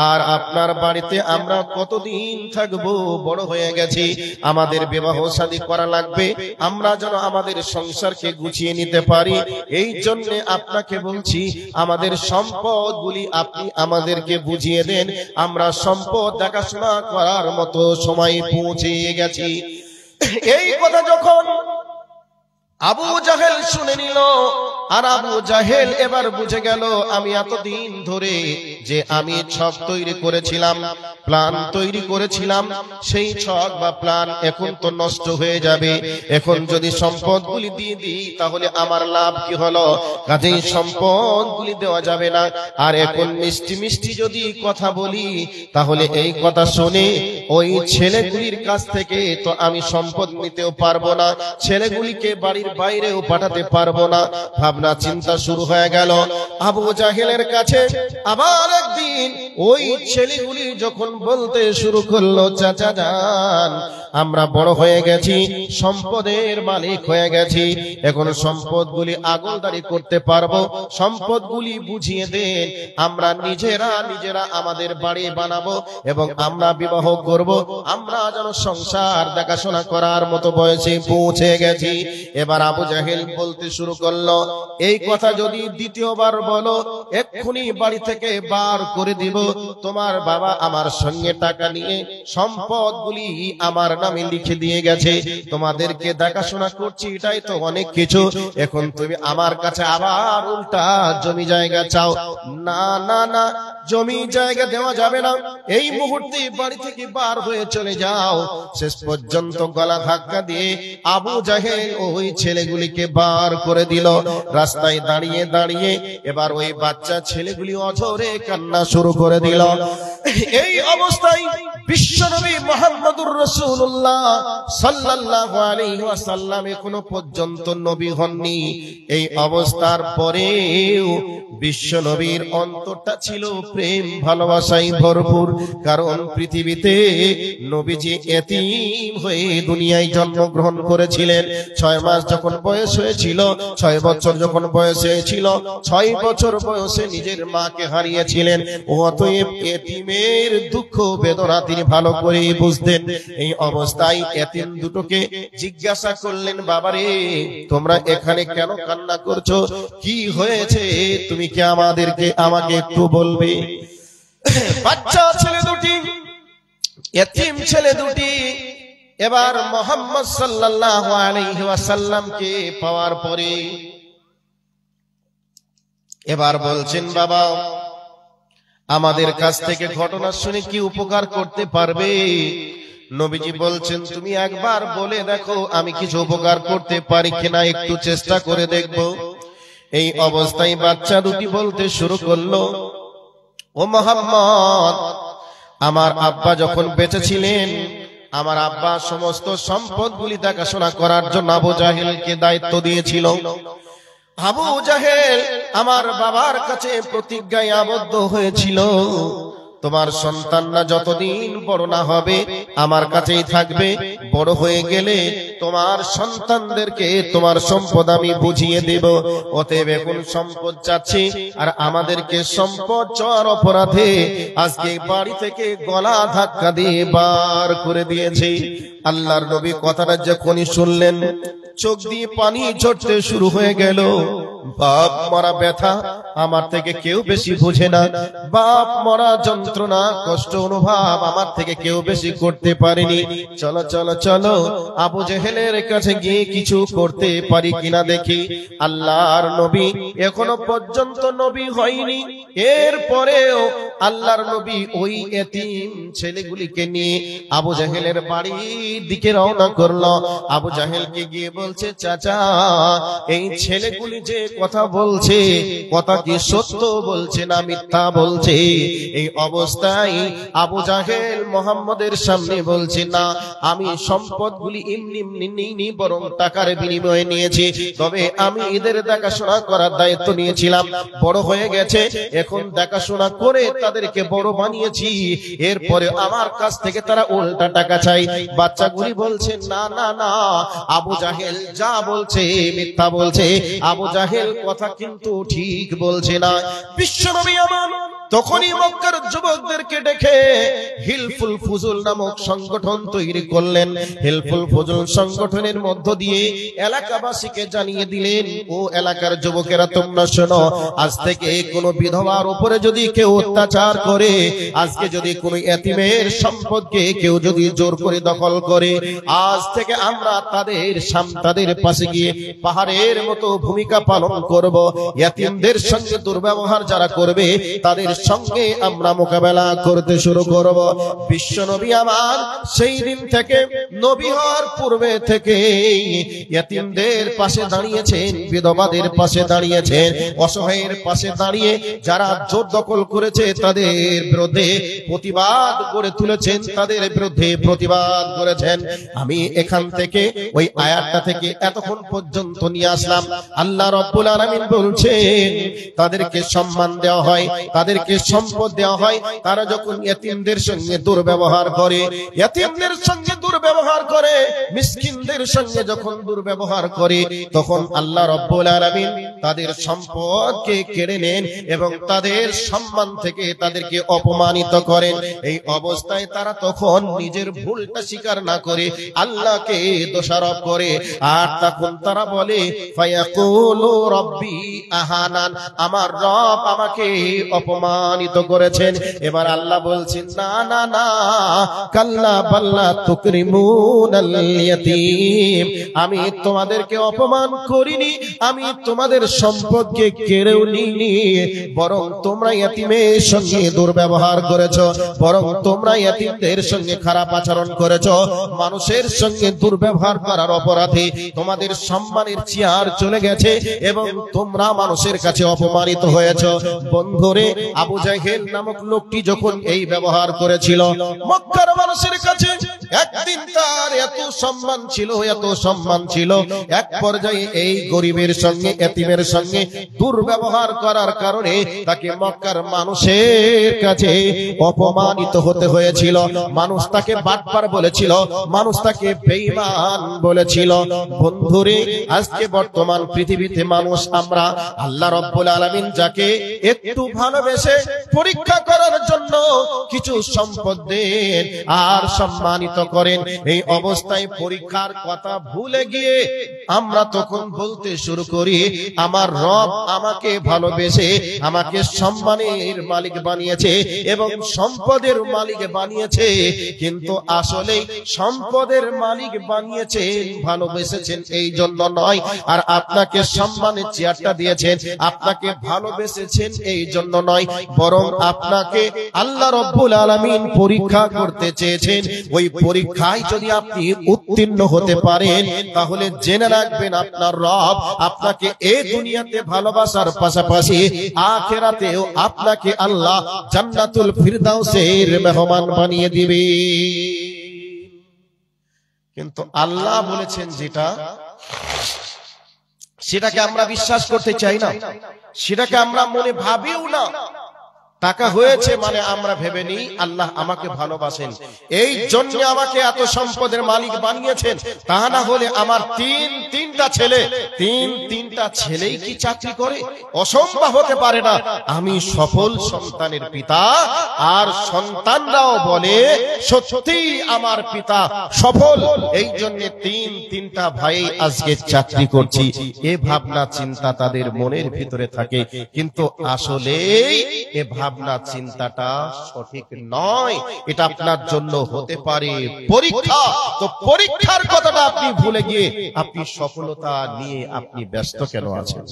আর আপনার বাড়িতে আমরা কতদিন থাকবো? বড় হয়ে গেছি, আমাদের বিবাহ শাদী করা লাগবে, আমরা যেন আমাদের সংসারকে গুছিয়ে নিতে পারি। এই জন্য আপনাকে বলছি, আমাদের সম্পদগুলি আপনি আমাদেরকে বুঝিয়ে দেন, আমরা সম্পদ দেখাশোনা করার মতো সময় পৌঁছে গেছি। এই কথা যখন আবু জাহেল শুনে নিল, আর আবু জাহেল এবার বুঝে গেল, আমি এতদিন ধরে যে আমি ছক তৈরি করেছিলাম, প্ল্যান তৈরি করেছিলাম, সেই ছক বা প্ল্যান এখন তো নষ্ট হয়ে যাবে। এখন যদি সম্পদগুলি দিয়ে দিই, তাহলে আমার লাভ কি হলো? কাজেই সম্পদগুলি দেওয়া যাবে না। আর এখন মিষ্টি মিষ্টি যদি কথা বলি, তাহলে এই কথা শুনে ওই ছেলেগুলির কাছ থেকে তো আমি সম্পদ নিতেও পারবো না, ছেলেগুলিকে বাড়ির বাইরেও পাঠাতে পারবো না। ভাবনা চিন্তা শুরু হয়ে গেল আবু জাহেলের কাছে। আবার একদিন ওই ছেলেগুলি যখন বলতে শুরু করলো, চাচা যান, আমরা বড় হয়ে গেছি, সম্পদের মালিক হয়ে গেছি, এখন সম্পদগুলি আগলদারি করতে পারবো, সম্পদগুলি বুঝিয়ে দেন, আমরা নিজেরা আমাদের বাড়ি বানাবো এবং আমরা বিবাহ করব, আমরা যেন সংসার দেখাশোনা করার মতো বয়সে পৌঁছে গেছি। এবার আবু জাহেল বলতে শুরু করলো, এই কথা যদি দ্বিতীয়বার বলো, এক্ষুনি বাড়ি থেকে বার করে দিব। তোমার বাবা আমার সঙ্গে টাকা নিয়ে সম্পদগুলি আমার নামে লিখে দিয়ে গেছে, তোমাদেরকে দেখাশোনা করছি, এটাই তো অনেক কিছু। এখন তুমি আমার কাছে আবার উল্টা জমি জায়গা চাও? না না না, জমি জায়গা দেওয়া যাবে না, এই মুহূর্তে বাড়ি থেকে বার হয়ে চলে যাও। শেষ পর্যন্ত গলা ধাক্কা দিয়ে আবু জাহেল ওই ছেলেগুলিকে বার করে দিল। রাস্তায় দাঁড়িয়ে দাঁড়িয়ে এবার ওই বাচ্চা ছেলেগুলি অঝরে কান্না শুরু করে দিল। এই অবস্থায় বিশ্বনবী মুহাম্মদুর রাসূলুল্লাহ সাল্লাল্লাহু আলাইহি ওয়াসাল্লাম এখনো পর্যন্ত নবী হননি। এই অবস্থার পরেও বিশ্বনবীর অন্তরটা ছিল প্রেম ভালোবাসায় ভরপুর। কারণ পৃথিবীতে নবীজি এতিম হয়ে দুনিয়ায় জন্মগ্রহণ করেছিলেন। 6 মাস যখন বয়স হয়েছিল, 6 বছর যখন বয়স হয়েছিল, 6 বছর বয়সে নিজের মাকে হারিয়েছিলেন। অতএব এতিমের দুঃখ বেদনা তিনি ভালো করে বুঝতেন। এই অবস্থায় এতিম দুটোকে জিজ্ঞাসা করলেন, বাবারে তোমরা এখানে কেন কান্না করছো? কি হয়েছে? তুমি কি আমাকে একটু বলবে? বাচ্চা ছেলে দুটি, এতিম ছেলে দুটি এবার মুহাম্মদ সাল্লাল্লাহু আলাইহি ওয়াসাল্লামকে পাওয়ার পরে এবার বলছেন, বাবা আমাদের কাছ থেকে ঘটনা শুনে কি উপকার করতে পারবে? নবীজি বলছেন, তুমি একবার বলে দেখো আমি কিছু উপকার করতে পারি কিনা, একটু চেষ্টা করে দেখবো। এই অবস্থায় বাচ্চা দুটি বলতে শুরু করলো, ও মুহাম্মদ, আমার আব্বা যখন বেঁচে ছিলেন, আমার আব্বা সমস্ত সম্পদগুলি দেখাশোনা করার জন্য আবু জাহেলকে দায়িত্ব দিয়েছিল। আবু জাহেল আমার বাবার কাছে প্রতিজ্ঞায় আবদ্ধ হয়েছিল, তোমার সন্তানরা যতদিন বড় না হবে আমার কাছেই থাকবে, বড় হয়ে গেলে তোমার সন্তানদেরকে তোমার সম্পদ আমি বুঝিয়ে দেব। অতএব এখন সম্পদ চাচ্ছি, আর আমাদেরকে সম্পদ চাওয়ার অপরাধে আজকে বাড়ি থেকে গলা ধাক্কা দিয়ে বার করে দিয়েছে। আল্লাহর নবী কথাটা যখনই শুনলেন, চোখ দিয়ে পানি ঝরতে শুরু হয়ে গেল। বাপ মরা ব্যথা আমার থেকে কেউ বেশি বুঝে না, বাপ মরা যন্ত্রণা কষ্ট অনুভব আমার থেকে কেউ বেশি করতে পারেনি। চলো চলো চলো, আবু জেহেলের কাছে গিয়ে কিছু করতে পারি কিনা দেখি। আল্লাহর নবী এখনো পর্যন্ত নবী হয়নি, এরপরেও আল্লাহর নবী ওই এতিম ছেলেগুলিকে নিয়ে আবু জেহেলের বাড়ির দিকে রওনা করলো। আবু জাহেলকে গিয়ে বলছে, চাচা, এই ছেলেগুলি যে কথা বলছে, কথা কি সত্য বলছে না মিথ্যা বলছে? এই অবস্থায় আবু জাহেল মোহাম্মদের সামনে বলছে, না, আমি সম্পদগুলি এমনি এমনি নিইনি, বরং টাকার বিনিময়ে নিয়েছি। তবে আমি এদের দেখাশোনা করার দায়িত্ব নিয়েছিলাম, বড় হয়ে গেছে, এখন দেখাশোনা করে তাদেরকে বড় বানিয়েছি, এরপরে আমার কাছ থেকে তারা উল্টা টাকা চাই। বাচ্চাগুলি বলছে, না না না, আবু জাহেল যা বলছে মিথ্যা বলছে, আবু জাহেল কথা কিন্তু ঠিক বলছে না। বিশ্বনবী আমার তখনই মক্কার যুবকদেরকে ডেকে হিলফুল ফুজুল নামক সংগঠন তৈরি করলেন। হিলফুল ফুজুল সংগঠনের মধ্য দিয়ে এলাকাবাসীকে জানিয়ে দিলেন, ও এলাকার যুবকেরা, তোমরা শোনো, আজ থেকে কোনো বিধবার উপরে যদি কেউ অত্যাচার করে, আজকে যদি কোনো এতিমের সম্পদকে কেউ যদি জোর করে দখল করে, আজ থেকে আমরা তাদের পাশে গিয়ে পাহাড়ের মতো ভূমিকা পালন করব। এতিমদের সঙ্গে দুর্ব্যবহার যারা করবে তাদের সঙ্গে আমরা মোকাবেলা করতে শুরু করব। বিশ্ব নবী আমার সেই দিন থেকে, নবী হওয়ার পূর্বে থেকে এতিমদের পাশে দাঁড়িয়েছেন, বিধবাদের পাশে দাঁড়িয়েছেন, অসহায়ের পাশে দাঁড়িয়ে যারা জোর দখল করেছে তাদের বিরুদ্ধে প্রতিবাদ করে তুলেছেন, তাদের বিরুদ্ধে প্রতিবাদ করেছেন। আমি এখান থেকে ওই আয়াতটা থেকে এতক্ষণ পর্যন্ত নিয়ে আসলাম। আল্লাহ রাব্বুল আলামিন বলছেন, তাদেরকে সম্মান দেওয়া হয়, তাদেরকে সম্পদ দেওয়া হয়, তারা যখন এতিমদের সঙ্গে দুর্ব্যবহার করে, এতিমদের সঙ্গে দুর্ব্যবহার করে, মিসকিনদের সঙ্গে যখন দুর্ব্যবহার করে, তখন আল্লাহ রাব্বুল আলামিন তাদের সম্পদকে কেড়ে নেন এবং তাদের সম্মান থেকে তাদেরকে অপমানিত করেন। এই অবস্থায় তারা তখন নিজের ভুলটা স্বীকার না করে আল্লাহকে দোষারোপ করে, আর তখন তারা বলে, ফায়াকুলু রাব্বি আহানান, আমার রব আমাকে অপমানিত করেছেন। এবার আল্লাহ বলছেন, না না না, কাল্লা বাল্লা তুকরিমুনাল ইয়াতীম, আমি তোমাদেরকে অপমান করিনি, আমি তোমাদের সম্পদকে কেড়েও নিইনি, বরং তোমরা ইয়াতীমের সঙ্গে দুর্ব্যবহার করেছো, বরং তোমরা ইয়াতীমদের সঙ্গে খারাপ আচরণ করেছো। মানুষের সঙ্গে দুর্ব্যবহার করার অপরাধে তোমাদের সম্মানের চেয়ার চলে গেছে এবং তোমরা মানুষের কাছে অপমানিত হয়েছো। বন্ধুরে, আবু জাহেল নামক লোকটি যখন এই ব্যবহার করেছিল মক্কার মানুষের কাছে, একদিন তার এত সম্মান ছিল, এত সম্মান ছিল, এক পর্যায়ে এই গরিবের সঙ্গে, এতিমের সঙ্গে দুর্ব্যবহার করার কারণে তাকে মক্কার মানুষের কাছে অপমানিত হতে হয়েছিল। মানুষ তাকে বাটপার বলেছিল, মানুষ তাকে বেঈমান বলেছিল। বন্ধুরে, আজকে বর্তমান পৃথিবীতে মানুষ, আমরা আল্লাহ রাব্বুল আলামিন যাকে একটু ভালোবেসে পরীক্ষা করার জন্য কিছু সম্পদ দেন আর সম্মানিত করেন, এই অবস্থায় পরীক্ষার কথা ভুলে গিয়ে আমরা তখন বলতে শুরু করি, আমার রব আমাকে ভালোবেসে আমাকে সম্মানের মালিক বানিয়েছে এবং সম্পদের মালিক বানিয়েছে। কিন্তু আসলে সম্পদের মালিক বানিয়েছেন, ভালোবেসেছেন এই জন্য নয়, আর আপনাকে সম্মানের চেয়ারটা দিয়েছেন, আপনাকে ভালোবেসেছেন এই জন্য নয়, বরং আপনাকে আল্লাহ রাব্বুল আলামিন পরীক্ষা করতে চেয়েছেন। ওই পরীক্ষায় যদি আপনি উত্তীর্ণ হতে পারেন, তাহলে জেনে রাখবেন আপনার রব আপনাকে এই দুনিয়াতে ভালোবাসার পাশাপাশি আখিরাতেও আপনাকে আল্লাহ জান্নাতুল ফিরদাউসের মেহমান বানিয়ে দিবে। কিন্তু আল্লাহ বলেছেন যেটা, সেটাকে আমরা বিশ্বাস করতে চাই না, সেটাকে আমরা মনে ভাবিও না। টাকা হয়েছে মানে আমরা ভেবে নিই আল্লাহ আমাকে ভালোবাসেন, এই জন্য আমাকে এত সম্পদের মালিক বানিয়েছেন। তা না হলে আমার তিনটা ছেলেই কি চাকরি করে? অসম্ভব হতে পারে না। আমি সফল সন্তানের পিতা, আর সন্তানরাও বলে সত্যি আমার পিতা সফল, এই জন্য তিনটা ভাই আজকে চাকরি করছি। এ ভাবনা চিন্তা তাদের মনের ভিতরে থাকে, কিন্তু আসলে এ ভাবনা চিন্তাটা সঠিক নয়। এটা আপনার জন্য হতে পারে পরীক্ষা। তো পরীক্ষার কথাটা আপনি ভুলে গিয়ে আপনি সফলতা নিয়ে আপনি ব্যস্ত কেন আছেন?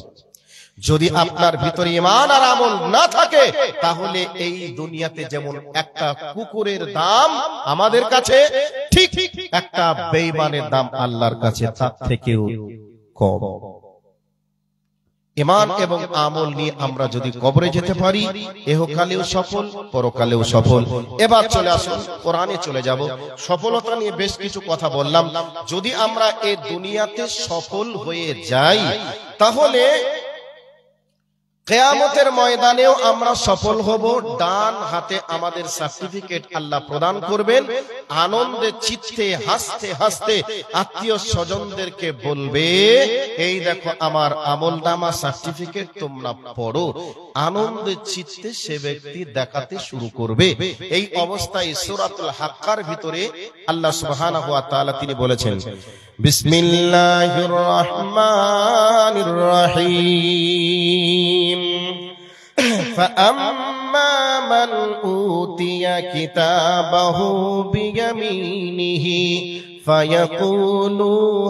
যদি আপনার ভিতরে ঈমান আর আমল না থাকে, তাহলে এই দুনিয়াতে যেমন একটা কুকুরের দাম আমাদের কাছে, ঠিক একটা বেঈমানের দাম আল্লাহর কাছে তার থেকেও কম। ঈমান এবং আমল নিয়ে আমরা যদি কবরে যেতে পারি, ইহকালেও সফল, পরকালেও সফল। এবার চলে আসুন কোরআনে চলে যাব। সফলতা নিয়ে বেশ কিছু কথা বললাম। যদি আমরা এই দুনিয়াতে সফল হয়ে যাই, তাহলে কিয়ামতের ময়দানেও আমরা সফল হব। ডান হাতে আমাদের সার্টিফিকেট আল্লাহ প্রদান করবেন। আনন্দে চিত্তে হাসতে হাসতে আত্মীয় স্বজনদেরকে বলবে, এই দেখো আমার আমলনামা সার্টিফিকেট, তোমরা পড়ো। আনন্দে চিত্তে সে ব্যক্তি দেখাতে শুরু করবে। এই অবস্থায় সূরাতুল হাক্কার ভিতরে আল্লাহ সুবহানাহু ওয়া তাআলা তিনি বলেছেন, বিসমিল্লাহির রহমানির রহিম, فأما من أوتي كتابه بيمينه فيقول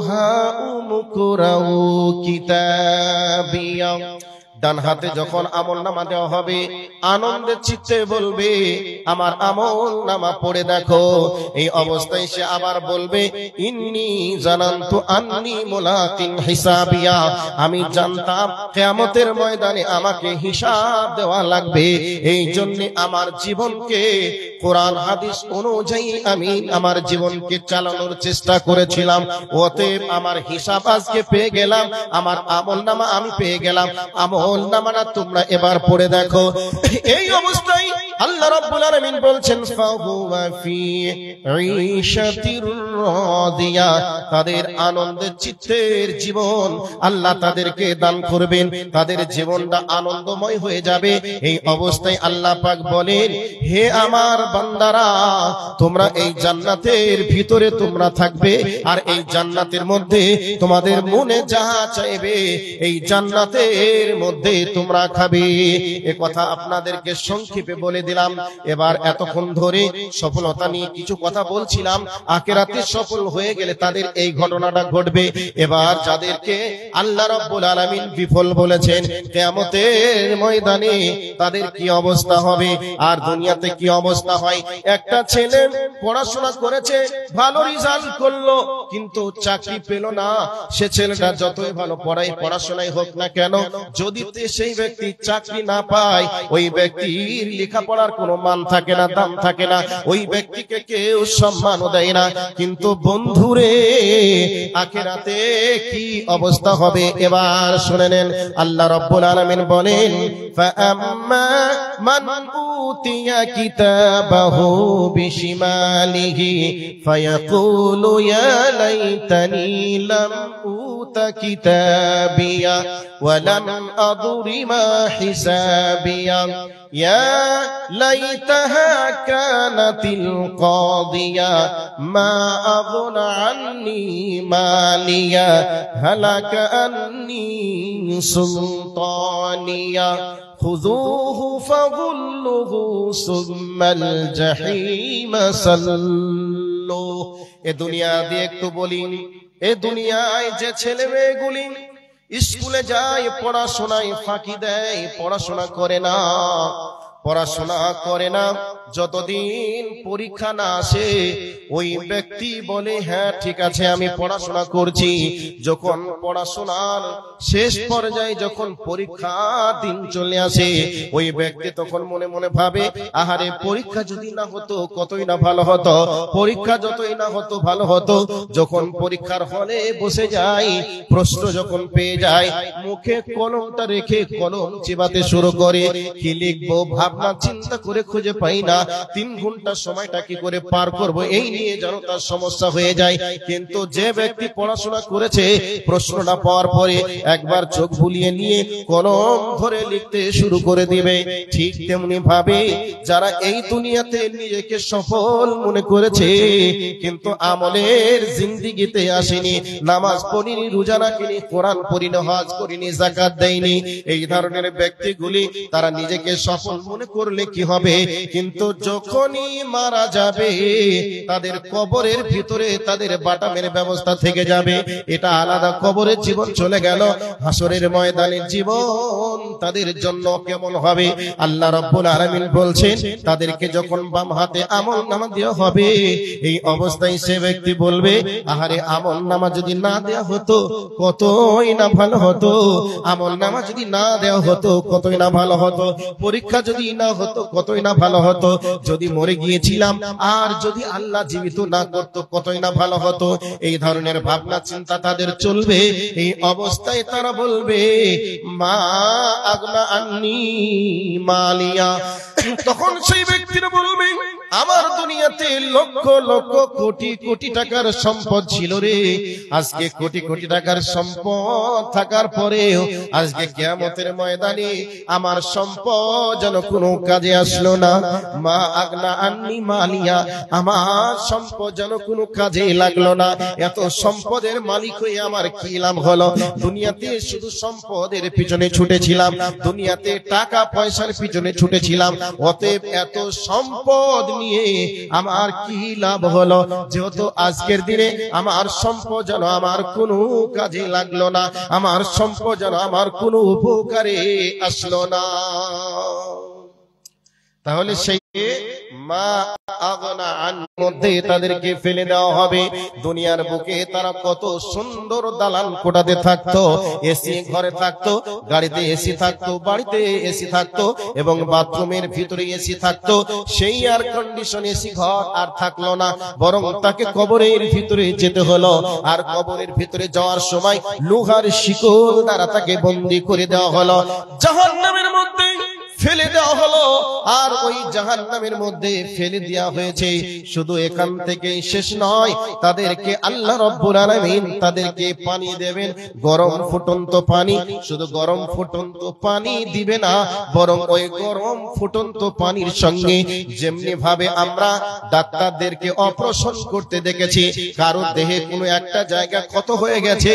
هاؤم اقرءوا كتابيه। ডান হাতে যখন আমল নামা দেওয়া হবে, আনন্দের চিত্তে বলবে আমার আমল নামা পড়ে দেখো। এই অবস্থায় সে আবার বলবে, ইন্নী জানান্তু আন্নী মুলাকিন হিসাবিয়া, আমি জানতাম কিয়ামতের ময়দানে আমাকে হিসাব দেওয়া লাগবে, এই জন্য আমার জীবনকে কোরআন হাদিস অনুযায়ী আমি আমার জীবনকে চালানোর চেষ্টা করেছিলাম। অতএব আমার হিসাব আজকে পেয়ে গেলাম, আমার আমল নামা আমি পেয়ে গেলাম। আমল নামাটা তোমরা এবার পড়ে দেখো। এই অবস্থায় আল্লাহ রাব্বুল আলামিন বলছেন, ফাহুয়া ফি ঈশাতির রাদিয়া, তাদের আনন্দের চিত্তের জীবন আল্লাহ তাদেরকে দান করবেন, তাদের জীবনটা আনন্দময় হয়ে যাবে। এই অবস্থায় আল্লাহ পাক বলেন, হে আমার বান্দারা, তোমরা এই জান্নাতের ভিতরে তোমরা থাকবে, আর এই জান্নাতের মধ্যে তোমাদের মনে যা চাইবে এই জান্নাতের মধ্যে তোমরা খাবে। এ কথা আপনাদেরকে সংক্ষেপে বলে দিলাম। এবার এতক্ষণ ধরে সফলতা নিয়ে কিছু কথা বলছিলাম। আখিরাতে সফল হয়ে গেলে তাদের এই ঘটনাটা ঘটবে। এবার যাদেরকে আল্লাহ রাব্বুল আলামিন বিফল বলেছেন, কিয়ামতের ময়দানে তাদের কি অবস্থা হবে আর দুনিয়াতে কি অবস্থা হয়। একটা ছেলে পড়াশোনা করেছে, ভালো রেজাল্ট করলো, কিন্তু চাকরি পেল না। সে ছেলেটা যতই ভালো পড়াশোনায় হোক না কেন, যদি সেই ব্যক্তি চাকরি না পায়, ওই ব্যক্তির লেখাপড়ার কোনো মান থাকে না, দাম থাকে না, ওই ব্যক্তিকে কেউ সম্মানও দেয় না। কিন্তু বন্ধুরে, আখিরাতে কি অবস্থা হবে এবার শুনে নেন। আল্লাহ রাব্বুল আলামিন বলেন, ফাআম্মা মান উতিয়া কিতাবাহু বিশিমালিহি ফায়াকুলু ইয়া লাইতানি লাম উতা কিতাবিয়া ওয়া লাম আদরি মা হিসাবিয়া ইয়া লাইতাহা কানাতিল কাদিয়া মা আগনা আন্নী মালিয়া হালাকা আন্নী সুলতানিয়া খুযুহু ফাগুল্লুহু সুম্মাল জাহিমা সাল্লু। এ দুনিয়া দিয়ে একটু বলি, এ দুনিয়ায় যে ছেলে মেয়েগুলি স্কুলে যায়, পড়াশোনায় ফাঁকি দেয়, পড়াশোনা করে না, পড়াশোনা করে না, যতদিন পরীক্ষা না আসে ওই ব্যক্তি বলে হ্যাঁ ঠিক আছে আমি পড়াশোনা করছি। যখন পড়াশোনার শেষ পর্যায়ে যখন পরীক্ষা দিন চলে আসে ওই ব্যক্তি তখন মনে মনে ভাবে আহারে পরীক্ষা যদি না হতো কতই না ভালো হতো, পরীক্ষা যতই না হতো ভালো হতো। যখন পরীক্ষার হলে বসে যায়, প্রশ্ন যখন পেয়ে যায়, মুখে কলমটা রেখে কলম চিবাতে শুরু করে, কি লিখবো ভাবনা চিন্তা করে খুঁজে পাই না, 3 ঘন্টা সময়টা কি করে পার করব এই নিয়ে যেন তার সমস্যা হয়ে যায়। কিন্তু যে ব্যক্তি পড়াশোনা করেছে প্রশ্নটা পাওয়ার পরে একবার চোখ বুলিয়ে নিয়ে কলম ধরে লিখতে শুরু করে দিবে। ঠিক তেমনি ভাবে যারা এই দুনিয়াতে নিজেকে সফল মনে করেছে কিন্তু আমলের জিন্দেগিতে আসেনি, নামাজ পড়িনি, রোজা রাখিনি, কোরআন পড়িনি, হজ করিনি, যাকাত দেয়নি, এই ধরনের ব্যক্তিগুলি তারা নিজেকে সফল মনে করলে কি হবে? কিন্তু যখনই মারা যাবে তাদের কবরের ভিতরে তাদের বাটামের ব্যবস্থা থেকে যাবে। এটা আলাদা, কবরের জীবন চলে গেল, হাসরের ময়দানের জীবন তাদের জন্য কেমন হবে? আল্লাহ রাব্বুল আলামিন বলছেন তাদেরকে যখন বাম হাতে আমলনামা দেওয়া হবে এই অবস্থায় সে ব্যক্তি বলবে আহারে আমলনামা যদি না দেওয়া হতো কতই না ভালো হতো, আমলনামা যদি না দেওয়া হতো কতই না ভালো হতো, পরীক্ষা যদি না হতো কতই না ভালো হতো, যদি মরে গিয়েছিলাম আর যদি আল্লাহ জীবিত না করতো কতই না ভালো হতো। এই ধরনের ভাবনা চিন্তা তাদের চলবে। এই অবস্থায় তারা বলবে মা আগনা আন্নি মালিয়া। তখন সেই ব্যক্তিরা বলবে আমার দুনিয়াতে লক্ষ লক্ষ কোটি কোটি টাকার সম্পদ ছিল রে, আজকে কোটি কোটি টাকার সম্পদ থাকার পরেও আজকে কিয়ামতের ময়দানে আমার সম্পদ যেন কোনো কাজে আসলো না। মা আগনা আন্নি মালিয়া, আমার সম্পদ যেন কোনো কাজে লাগলো না। এত সম্পদের মালিক হয়ে আমার কি লাভ হলো? দুনিয়াতে শুধু সম্পদের পিছনে ছুটেছিলাম, দুনিয়াতে টাকা পয়সার পিছনে ছুটেছিলাম, অতএব এত সম্পদ নিয়ে আমার কি লাভ হলো? যেহেতু আজকের দিনে আমার সম্পদ যেন আমার কোনো কাজে লাগলো না, আমার সম্পদ যেন আমার কোনো উপকারে আসলো না। তাহলে সেই মা আগনা আন মধ্যে তাদেরকে ফেলে দেওয়া হবে। দুনিয়ার বুকে তারা কত সুন্দর দালান কোঠাতে থাকতো, এসি ঘরে থাকতো, গাড়িতে এসি থাকতো, বাড়িতে এসি থাকতো এবং বাথরুমের ভিতরে এসি থাকতো। সেই এয়ার কন্ডিশন এসি ঘর আর থাকলো না, বরং তাকে কবরের ভিতরে যেতে হলো। আর কবরের ভিতরে যাওয়ার সময় লোহার শিকল দ্বারা তাকে বন্দী করে দেওয়া হলো, জাহান্নামের মধ্যে ফেলে দেওয়া হলো। আর ওই জাহান্নামের মধ্যে ফেলে দেওয়া হয়েছে। শুধু এখান থেকেই শেষ নয়, তাদেরকে আল্লাহ রাব্বুল আলামিন তাদেরকে পানি দেবেন, গরম ফুটন্ত পানি। শুধু গরম ফুটন্ত পানি দিবে না, বরং ওই গরম ফুটন্ত পানির সঙ্গে যেমনি ভাবে আমরা ডাক্তারদেরকে অপারেশন করতে দেখেছি, কারো দেহে কোনো একটা জায়গা ক্ষত হয়ে গেছে,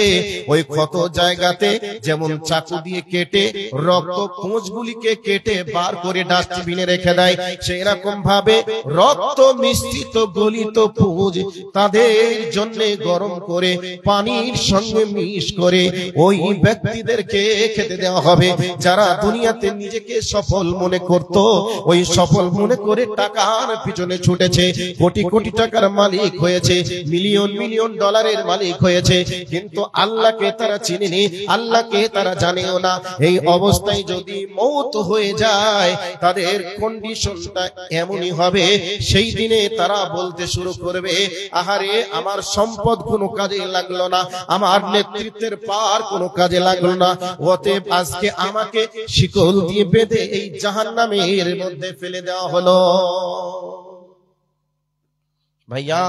ওই ক্ষত জায়গাতে যেমন চাকু দিয়ে কেটে রক্ত পুঁজগুলিকে কেটে বার করে ডাস্টবিনে রেখে দেয়, সেই রকম ভাবে রক্ত মিশ্রিত গলিত পুঁজ তাদের জন্য গরম করে পানির সঙ্গে মিশ করে ওই ব্যক্তিদেরকে খেতে দেওয়া হবে। যারা দুনিয়াতে নিজেকে সফল মনে করত, ওই সফল মনে করে টাকার পিছনে ছুটেছে, কোটি কোটি টাকার মালিক হয়েছে, মিলিয়ন মিলিয়ন ডলারের মালিক হয়েছে, কিন্তু আল্লাহকে তারা চিনেনি, আল্লাহকে তারা জানেও না। এই অবস্থায় যদি মওত হয়ে যায় তাদের কন্ডিশনটা এমনই হবে, সেই দিনে তারা বলতে শুরু করবে আহারে আমার সম্পদ কোনো কাজে লাগলো না, আমার নেতৃত্বের পার কোনো কাজে লাগলো না, অতএব আজকে আমাকে শিকল দিয়ে বেঁধে এই জাহান্নামের মধ্যে ফেলে দেওয়া হলো। ভাইয়া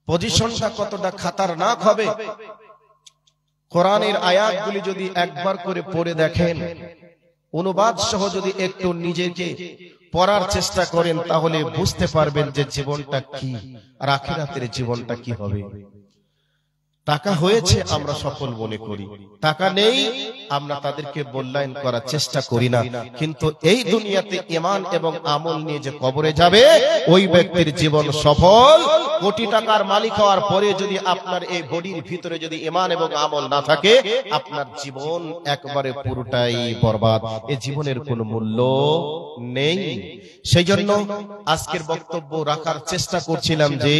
পজিশনটা কতটা খতরনাক হবে। কোরআনের আয়াতগুলি যদি একবার করে পড়ে দেখেন, অনুবাদ সহ যদি একটু নিজেকে পড়ার চেষ্টা করেন, তাহলে বুঝতে পারবেন যে জীবনটা কি আর আখিরাতের জীবনটা কি হবে। টাকা হয়েছে আমরা সফল মনে করি, টাকা নেই আমরা তাদেরকে মূল্যায়ন করার চেষ্টা করি না, কিন্তু এই দুনিয়াতে ঈমান এবং আমল নিয়ে যে কবরে যাবে ওই ব্যক্তির জীবন সফল কোটি টাকার মালিক হওয়ার পরে যদি আপনার এই বডির ভিতরে যদি ঈমান এবং আমল না থাকে, আপনার জীবন একবারে পুরোটাই বরবাদ। এই জীবনের কোনো মূল্য নেই। সেই জন্য আজকের বক্তব্য রাখার চেষ্টা করছিলাম যে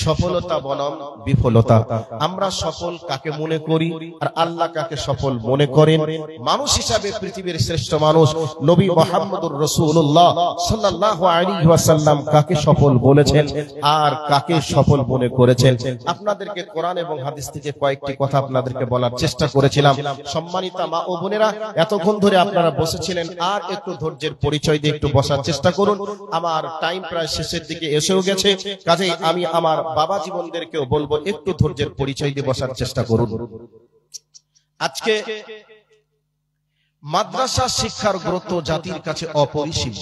সফলতা বনাম বিফলতা। আমরা সফল কাকে মনে করি আর আল্লাহ কাকে সফল মনে করেন? মানুষ হিসাবে পৃথিবীর শ্রেষ্ঠ মানুষ নবী মুহাম্মদুর রাসূলুল্লাহ সাল্লাল্লাহু আলাইহি ওয়াসাল্লাম কাকে সফল বলেছেন আর কাকে সফল মনে করেছেন? আপনাদেরকে কোরআন এবং হাদিস থেকে কয়েকটি কথা আপনাদেরকে বলার চেষ্টা করেছিলাম। সম্মানিতা মা ও বোনেরা, এতক্ষণ ধরে আপনারা বসেছিলেন, আর একটু ধৈর্যের পরিচয় দিয়ে একটু বসার চেষ্টা করুন। আমার টাইম প্রায় শেষের দিকে এসেও গেছে, কাজেই আমি আমার বাবা জীবনদেরকেও বলবো একটু ধৈর্যের পরিচয় দিয়ে বসার চেষ্টা করুন। আজকে মাদ্রাসা শিক্ষার গুরুত্ব জাতির কাছে অপরিসীম,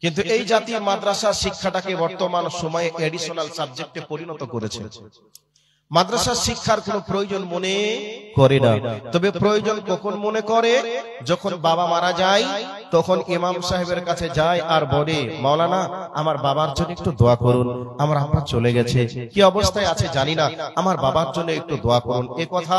কিন্তু এই জাতি মাদ্রাসা শিক্ষাটাকে বর্তমান সময়ে এডিশনাল সাবজেক্টে পরিণত করেছে। মাদ্রাসা শিক্ষার কোনো প্রয়োজন মনে করে না, তবে প্রয়োজন কখন মনে করে? যখন বাবা মারা যায় তখন ইমাম সাহেবের কাছে যায় আর বলে, মাওলানা আমার বাবার জন্য একটু দোয়া করুন, আমার আব্বা চলে গেছে, কি অবস্থায় আছে জানি না, আমার বাবার জন্য একটু দোয়া করুন। এ কথা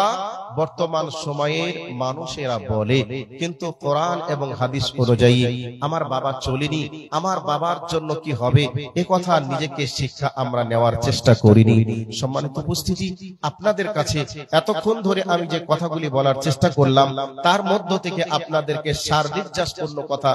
বর্তমান সময়ের মানুষেরা বলে, কিন্তু কোরআন এবং হাদিস অনুযায়ী আমার বাবা চলেনি, আমার বাবার জন্য কি হবে, এ কথা নিজেকে শিক্ষা আমরা নেওয়ার চেষ্টা করিনি। সম্মানিত উপস্থিতি, আপনাদের কাছে এতক্ষণ ধরে আমি যে কথাগুলি বলার চেষ্টা করলাম তার মধ্য থেকে আপনাদেরকে সারনির্যাসপূর্ণ কথা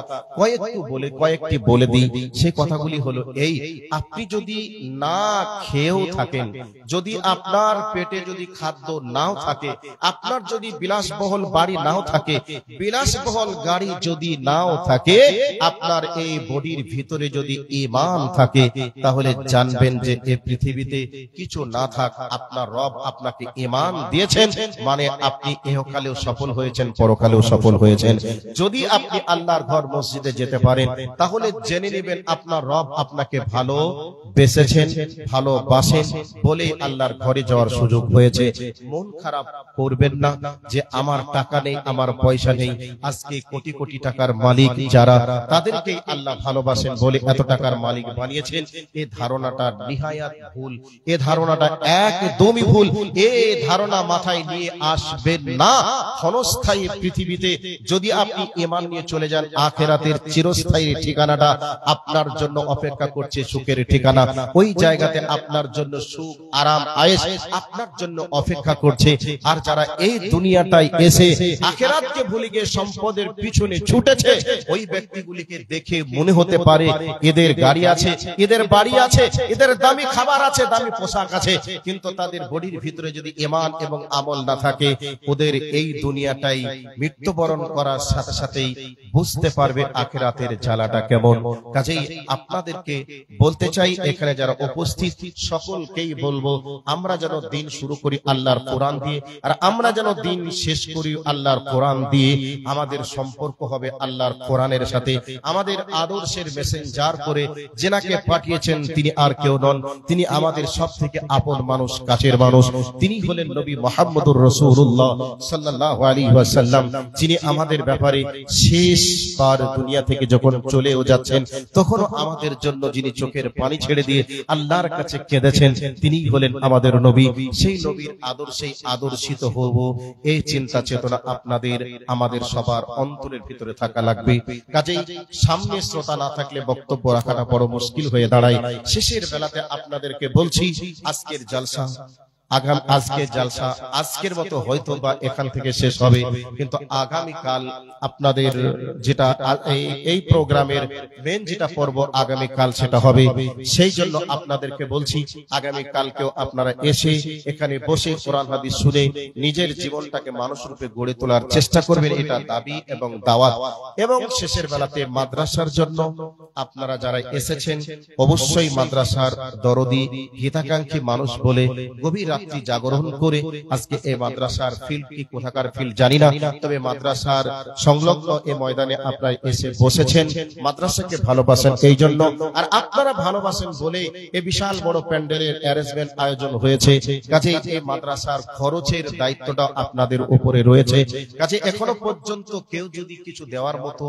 কয়েকটি বলে দিই। সেই কথাগুলি হলো এই: আপনি যদি না খেয়েও থাকেন, যদি আপনার পেটে যদি খাদ্য নাও থাকে, আপনার যদি বিলাসবহুল বাড়ি নাও থাকে, বিলাসবহুল গাড়ি যদি নাও থাকে, আপনার এই বডির ভিতরে যদি ঈমান থাকে, তাহলে জানবেন যে এই পৃথিবীতে কিছু না থাক আপনার রব আপনাকে ঈমান দিয়েছেন, মানে আপনি ইহকালেও সফল হয়েছেন, পরকালেও সফল হয়েছেন। যদি আপনি আল্লাহর ঘর মসজিদে যেতে পারেন, তাহলে জেনে নেবেন আপনার রব আপনাকে ভালোবেসেছেন, ভালোবাসেন বলে আল্লাহর ঘরে যাওয়ার সুযোগ হয়েছে। মন খারাপ করবেন না যে আমার টাকা নেই, আমার পয়সা নেই। আজকে কোটি কোটি টাকার মালিক যারা, তাদেরকেই আল্লাহ ভালোবাসেন বলে এত টাকার মালিক বানিয়েছেন। এই ধারণাটা নিহায়াত ভুল, এই ধারণাটা একদমই ভুল। এই ধারণা মাথায় নিয়ে আসবেন না। ক্ষণস্থায়ী পৃথিবীতে যদি আপনি ঈমান নিয়ে চলে যান, আখিরাতের চিরস্থায়ী ঠিকানাটা আপনার জন্য অপেক্ষা করছে, সুখের ঠিকানা। ওই জায়গাতে আপনার জন্য সুখ, আরাম, আয়েশ আপনার জন্য অপেক্ষা করছে। আর যারা এই দুনিয়াটায় এসে আখিরাতকে ভুলে গিয়ে সম্পদের পিছনে ছুটেছে, ওই ব্যক্তিগুলিকে দেখে মনে হতে পারে এদের গাড়ি আছে, এদের বাড়ি আছে, এদের দামি খাবার আছে, দামি পোশাক আছে, কিন্তু তাদের বডির ভিতরে যদি ঈমান এবং আমল না থাকে, ওদের এই দুনিয়াটাই মৃত্যুবরণ করার সাথে সাথেই বুঝতে পারবে আখিরাতের জ্বালাটা কেমন। কাজেই আপনাদেরকে বলতে চাই, এখানে যারা উপস্থিত সকলকেই বলবো, আমরা যেন দিন শুরু করি আল্লাহর কোরআন দিয়ে, আর আমরা যেন দিন শেষ করি আল্লাহর কোরআন দিয়ে। আমাদের সম্পর্ক হবে আল্লাহর কোরআনের সাথে। আমাদের আদর্শের মেসেঞ্জার করে যেনাকে পাঠিয়েছেন তিনি আর কেউ নন, তিনি আমাদের সব থেকে আপন মানুষ, কাছের মানুষ। তিনি হলেন নবী মুহাম্মদুর রাসূলুল্লাহ সাল্লাল্লাহু আলাইহি ওয়াসাল্লাম, যিনি আমাদের ব্যাপারে শেষবার দুনিয়া থেকে যখন চলেও যাচ্ছেন, তখনও আমাদের জন্য যিনি চোখের পানি ছেড়ে দিয়ে আল্লাহর কাছে কেঁদেছেন, তিনি হলেন আমাদের নবী। সেই নবীর আদর্শেই আদর্শিত হব, এই চিন্তা চেতনা আপনাদের আমাদের সবার অন্তরের ভিতরে থাকা লাগবে। কাজেই সামনে শ্রোতা না থাকলে বক্তব্য রাখাটা বড় মুশকিল হয়ে দাঁড়ায়। শেষের বেলাতে আপনাদেরকে বলছি, আজকের জলসা আজকের জালসা আজকের মতো হয়তো বা এখান থেকে শেষ হবে, কিন্তু আগামীকাল আপনাদের যেটা এই প্রোগ্রামের মেন যেটা পর্ব আগামীকাল সেটা হবে। সেই জন্য আপনাদেরকে বলছি, আগামীকালকেও আপনারা এসে এখানে বসে কোরআন হাদিস শুনে নিজের জীবনটাকে মানুষ রূপে গড়ে তোলার চেষ্টা করবেন, এটা দাবি এবং দাওয়াত। এবং শেষের বেলাতে মাদ্রাসার জন্য আপনারা যারা এসেছেন, অবশ্যই মাদ্রাসার দরদি হিতাকাঙ্ক্ষী মানুষ বলে গভীর রাত রাত্রি জাগরণ করে আজকে এই মাদ্রাসার ফিল্ড কি কোথাকার ফিল্ড জানি না, তবে মাদ্রাসার সংলগ্ন এই ময়দানে আপনারা এসে বসেছেন, মাদ্রাসাকে ভালোবাসেন এই জন্য, আর আপনারা ভালোবাসেন বলে এই বিশাল বড় প্যান্ডেলের অ্যারেঞ্জমেন্ট আয়োজন হয়েছে। কাজেই এই মাদ্রাসার খরচের দায়িত্বটা আপনাদের উপরে রয়েছে। কাজে এখনো পর্যন্ত কেউ যদি কিছু দেওয়ার মতো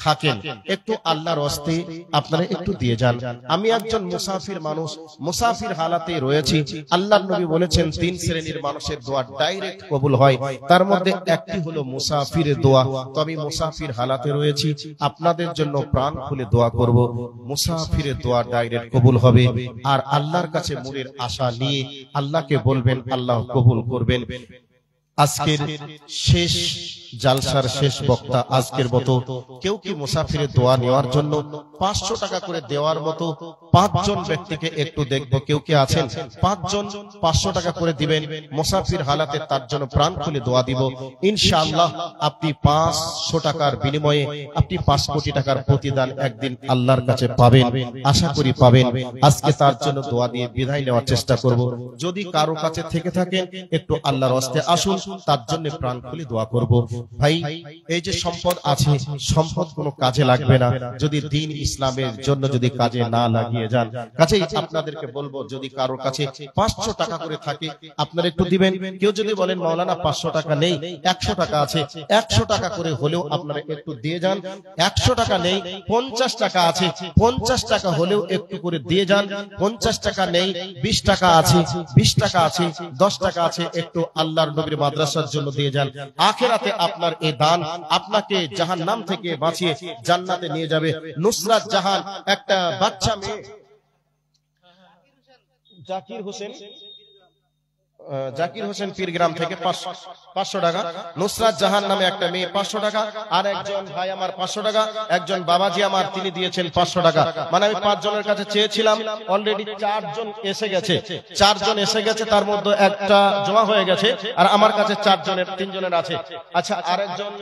থাকেন, একটু আল্লাহর হস্তে আপনারা একটু দিয়ে যান। আমি একজন মুসাফির মানুষ, মুসাফির হালাতে রয়েছি। আল্লাহর নবী বলেছেন 3 শ্রেণীর মানুষের দোয়া ডাইরেক্ট কবুল হয়, তার মধ্যে একটি হলো মুসাফিরের দোয়া। তো আমি মুসাফির হালাতে রয়েছি, আপনাদের জন্য প্রাণ খুলে দোয়া করব, মুসাফিরের দোয়া ডাইরেক্ট কবুল হবে। আর আল্লাহর কাছে মনের আশা নিয়ে আল্লাহকে বলবেন, আল্লাহ কবুল করবেন। আজকের শেষ জালসার শেষ বক্তা আজকের মতো কেউ কি মুসাফিরের দোয়া নেওয়ার জন্য 500 টাকা করে দেওয়ার মতো 5 জন ব্যক্তিকে একটু দেখবো, কেউ কি আছেন? 5 জন 500 টাকা করে দিবেন, মুসাফির হালাতে তার জন্য প্রাণ খুলে দোয়া দিব। ইনশাআল্লাহ আপনি 500 টাকার বিনিময়ে আপনি 5 কোটি টাকার প্রতিদান একদিন আল্লাহর কাছে পাবেন, আশা করি পাবেন। আজকে তার জন্য দোয়া দিয়ে বিদায় নেওয়ার চেষ্টা করব। যদি কারো কাছে থেকে থাকেন একটু আল্লাহর হস্তে আসুন, তার জন্য প্রাণ খুলে দোয়া করব। ভাই, এই যে সম্পদ আছে, সম্পদ কোনো কাজে লাগবে না যদি দ্বীন ইসলামের জন্য যদি কাজে না লাগিয়ে যান। কাজেই আপনাদেরকে বলবো, যদি কারোর কাছে 500 টাকা করে থাকে আপনারা একটু দিবেন। কেউ যদি বলেন মাওলানা 500 টাকা নেই, 100 টাকা আছে, 100 টাকা করে হলেও আপনারা একটু দিয়ে যান। 100 টাকা নেই, 50 টাকা আছে, 50 টাকা হলেও একটু করে দিয়ে যান। 50 টাকা নেই, 20 টাকা আছে, 20 টাকা আছে, 10 টাকা আছে, একটু আল্লাহর নবীর মাদ্রাসার জন্য দিয়ে যান। আখিরাতে আপনার এই দান আপনাকে জাহান্নাম থেকে বাঁচিয়ে জান্নাতে নিয়ে যাবে। নুসরাত জাহান একটা বাচ্চা মেয়ে, জাকির হোসেন পীরগ্রাম থেকে 500 টাকা, নুসরাত জাহান নামে একটা মেয়ে 500 টাকা, আর একজন ভাই আমার 500 টাকা, একজন বাবাজি আমার তিনি দিয়েছেন 500 টাকা। মানে আমি 5 জনের কাছে চেয়েছিলাম, অলরেডি 4 জন এসে গেছে, 4 জন এসে গেছে, তার মধ্যে একটা জমা হয়ে গেছে, আর আমার কাছে 4 জনের 3 জনের আছে। আচ্ছা, আরেকজন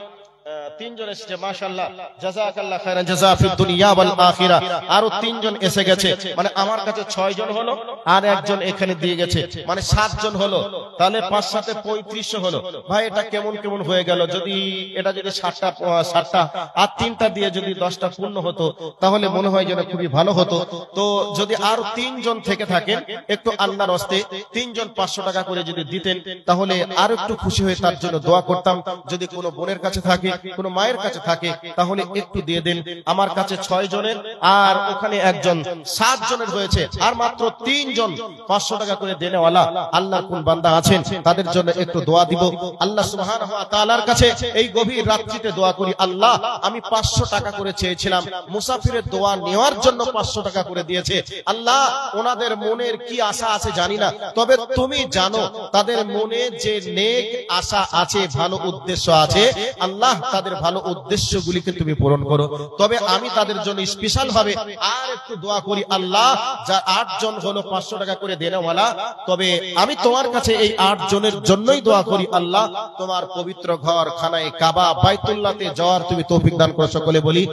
3 জন এসেছে, মাশাআল্লাহ, জাযাকাল্লাহ খায়রান জাযা ফিদ দুনিয়া ওয়াল আখিরা। আরো 3 জন এসে গেছে, মানে আমার কাছে 6 জন হলো, আর একজন এখানে দিয়ে গেছে, মানে 7 জন হলো। তাহলে 5 7 3500 হলো। ভাই, এটা কেমন কেমন হয়ে গেল? যদি এটা যদি 60টা আর 3টা দিয়ে যদি 10টা পূর্ণ হতো তাহলে মনে হয় যেন খুবই ভালো হতো। তো যদি আরো 3 জন থেকে থাকেন, একটু আল্লাহর হস্তে 3 জন 500 টাকা করে যদি দিতেন তাহলে আর একটু খুশি হয়ে তার জন্য দোয়া করতাম। যদি কোনো বোনের কাছে থাকে, কোনো মায়ের কাছে থাকে, তাহলে একটু দিয়ে দেন। আমার কাছে 6 জনের, আর ওখানে একজন 7 জনের হয়েছে, আর মাত্র 3 জন 500 টাকা করে দেনেওয়ালা আল্লাহর কোন বান্দা আছেন, তাদের জন্য একটু দোয়া দিব। আল্লাহ সুবহানাহু ওয়া তাআলার কাছে এই গভীর রাত্রিতে দোয়া করি, আল্লাহ আমি 500 টাকা করে চেয়েছিলাম, মুসাফিরের দোয়া নেওয়ার জন্য 500 টাকা করে দিয়েছে। আল্লাহ, ওনাদের মনের কি আশা আছে জানি না, তবে তুমি জানো তাদের মনে যে নেক আশা আছে, ভালো উদ্দেশ্য আছে। আল্লাহ, তাদের ভালো উদ্দেশ্যগুলিকে তুমি পূরণ করো। তবে আমি তাদের জন্য স্পেশাল ভাবে আর একটু দোয়া করি, আল্লাহ, যা 8 জন হলো 500 টাকা করে দেনেওয়ালা, তবে আমি তোমার কাছে এই 8 জনের জন্যই দোয়া করি, আল্লাহ তোমার পবিত্র ঘর খানায়ে কাবা বাইতুল্লাহতে যাওয়ার তুমি তৌফিক দান করো। সকলে বলি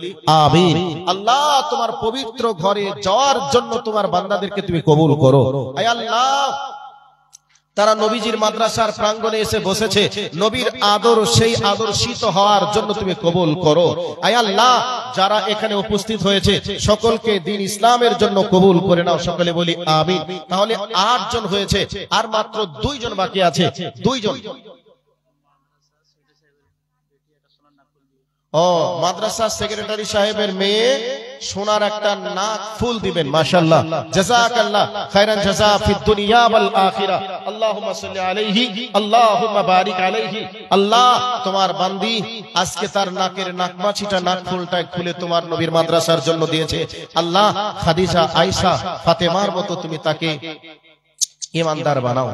আমিন। আল্লাহ, তোমার পবিত্র ঘরে যাওয়ার জন্য তোমার বান্দাদেরকে তুমি কবুল করো। আয় আল্লাহ, তারা নবীজির মাদ্রাসার প্রাঙ্গণে এসে বসেছে, নবীর আদর সেই আদর্শিত হওয়ার জন্য তুমি কবুল করো। আয় আল্লাহ, যারা এখানে উপস্থিত হয়েছে সকলকে দ্বীন ইসলামের জন্য কবুল করে নাও। সকলে বলি আমিন। তাহলে 8 জন হয়েছে, আর মাত্র 2 জন বাকি আছে। 2 জন মাদ্রাসা সেক্রেটারি সাহেবের মেয়ে সোনার একটা নাক ফুল দিবেন, মাশাআল্লাহ, জাযাকাল্লাহ খায়রান জাযা ফিদ দুনিয়া ওয়াল আখিরা। আল্লাহুম্মা সাল্লি আলাইহি, আল্লাহুম্মা বারিক আলাইহি। আল্লাহ, তোমার বান্দি আজকে তার নাকের নাকমাছিটা, নাক ফুলটা খুলে তোমার নবীর মাদ্রাসার জন্য দিয়েছে। আল্লাহ, খাদিজা, আয়েশা, ফাতেমার মতো তুমি তাকে ইমানদার বানাও।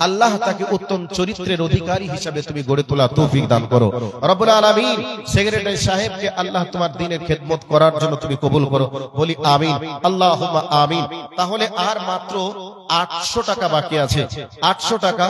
আল্লাহ, তাকে উত্তম চরিত্রের অধিকারী হিসেবে তুমি গড়ে তোলা তৌফিক দান করো। রব্বুল আলামিন, সেক্রেটারি সাহেবকে আল্লাহ তোমার দ্বীনের খেদমত করার জন্য তুমি কবুল করো। বলি আমিন, আল্লাহুম্মা আমিন। তাহলে আর মাত্র 800 টাকা বাকি আছে। 800 টাকা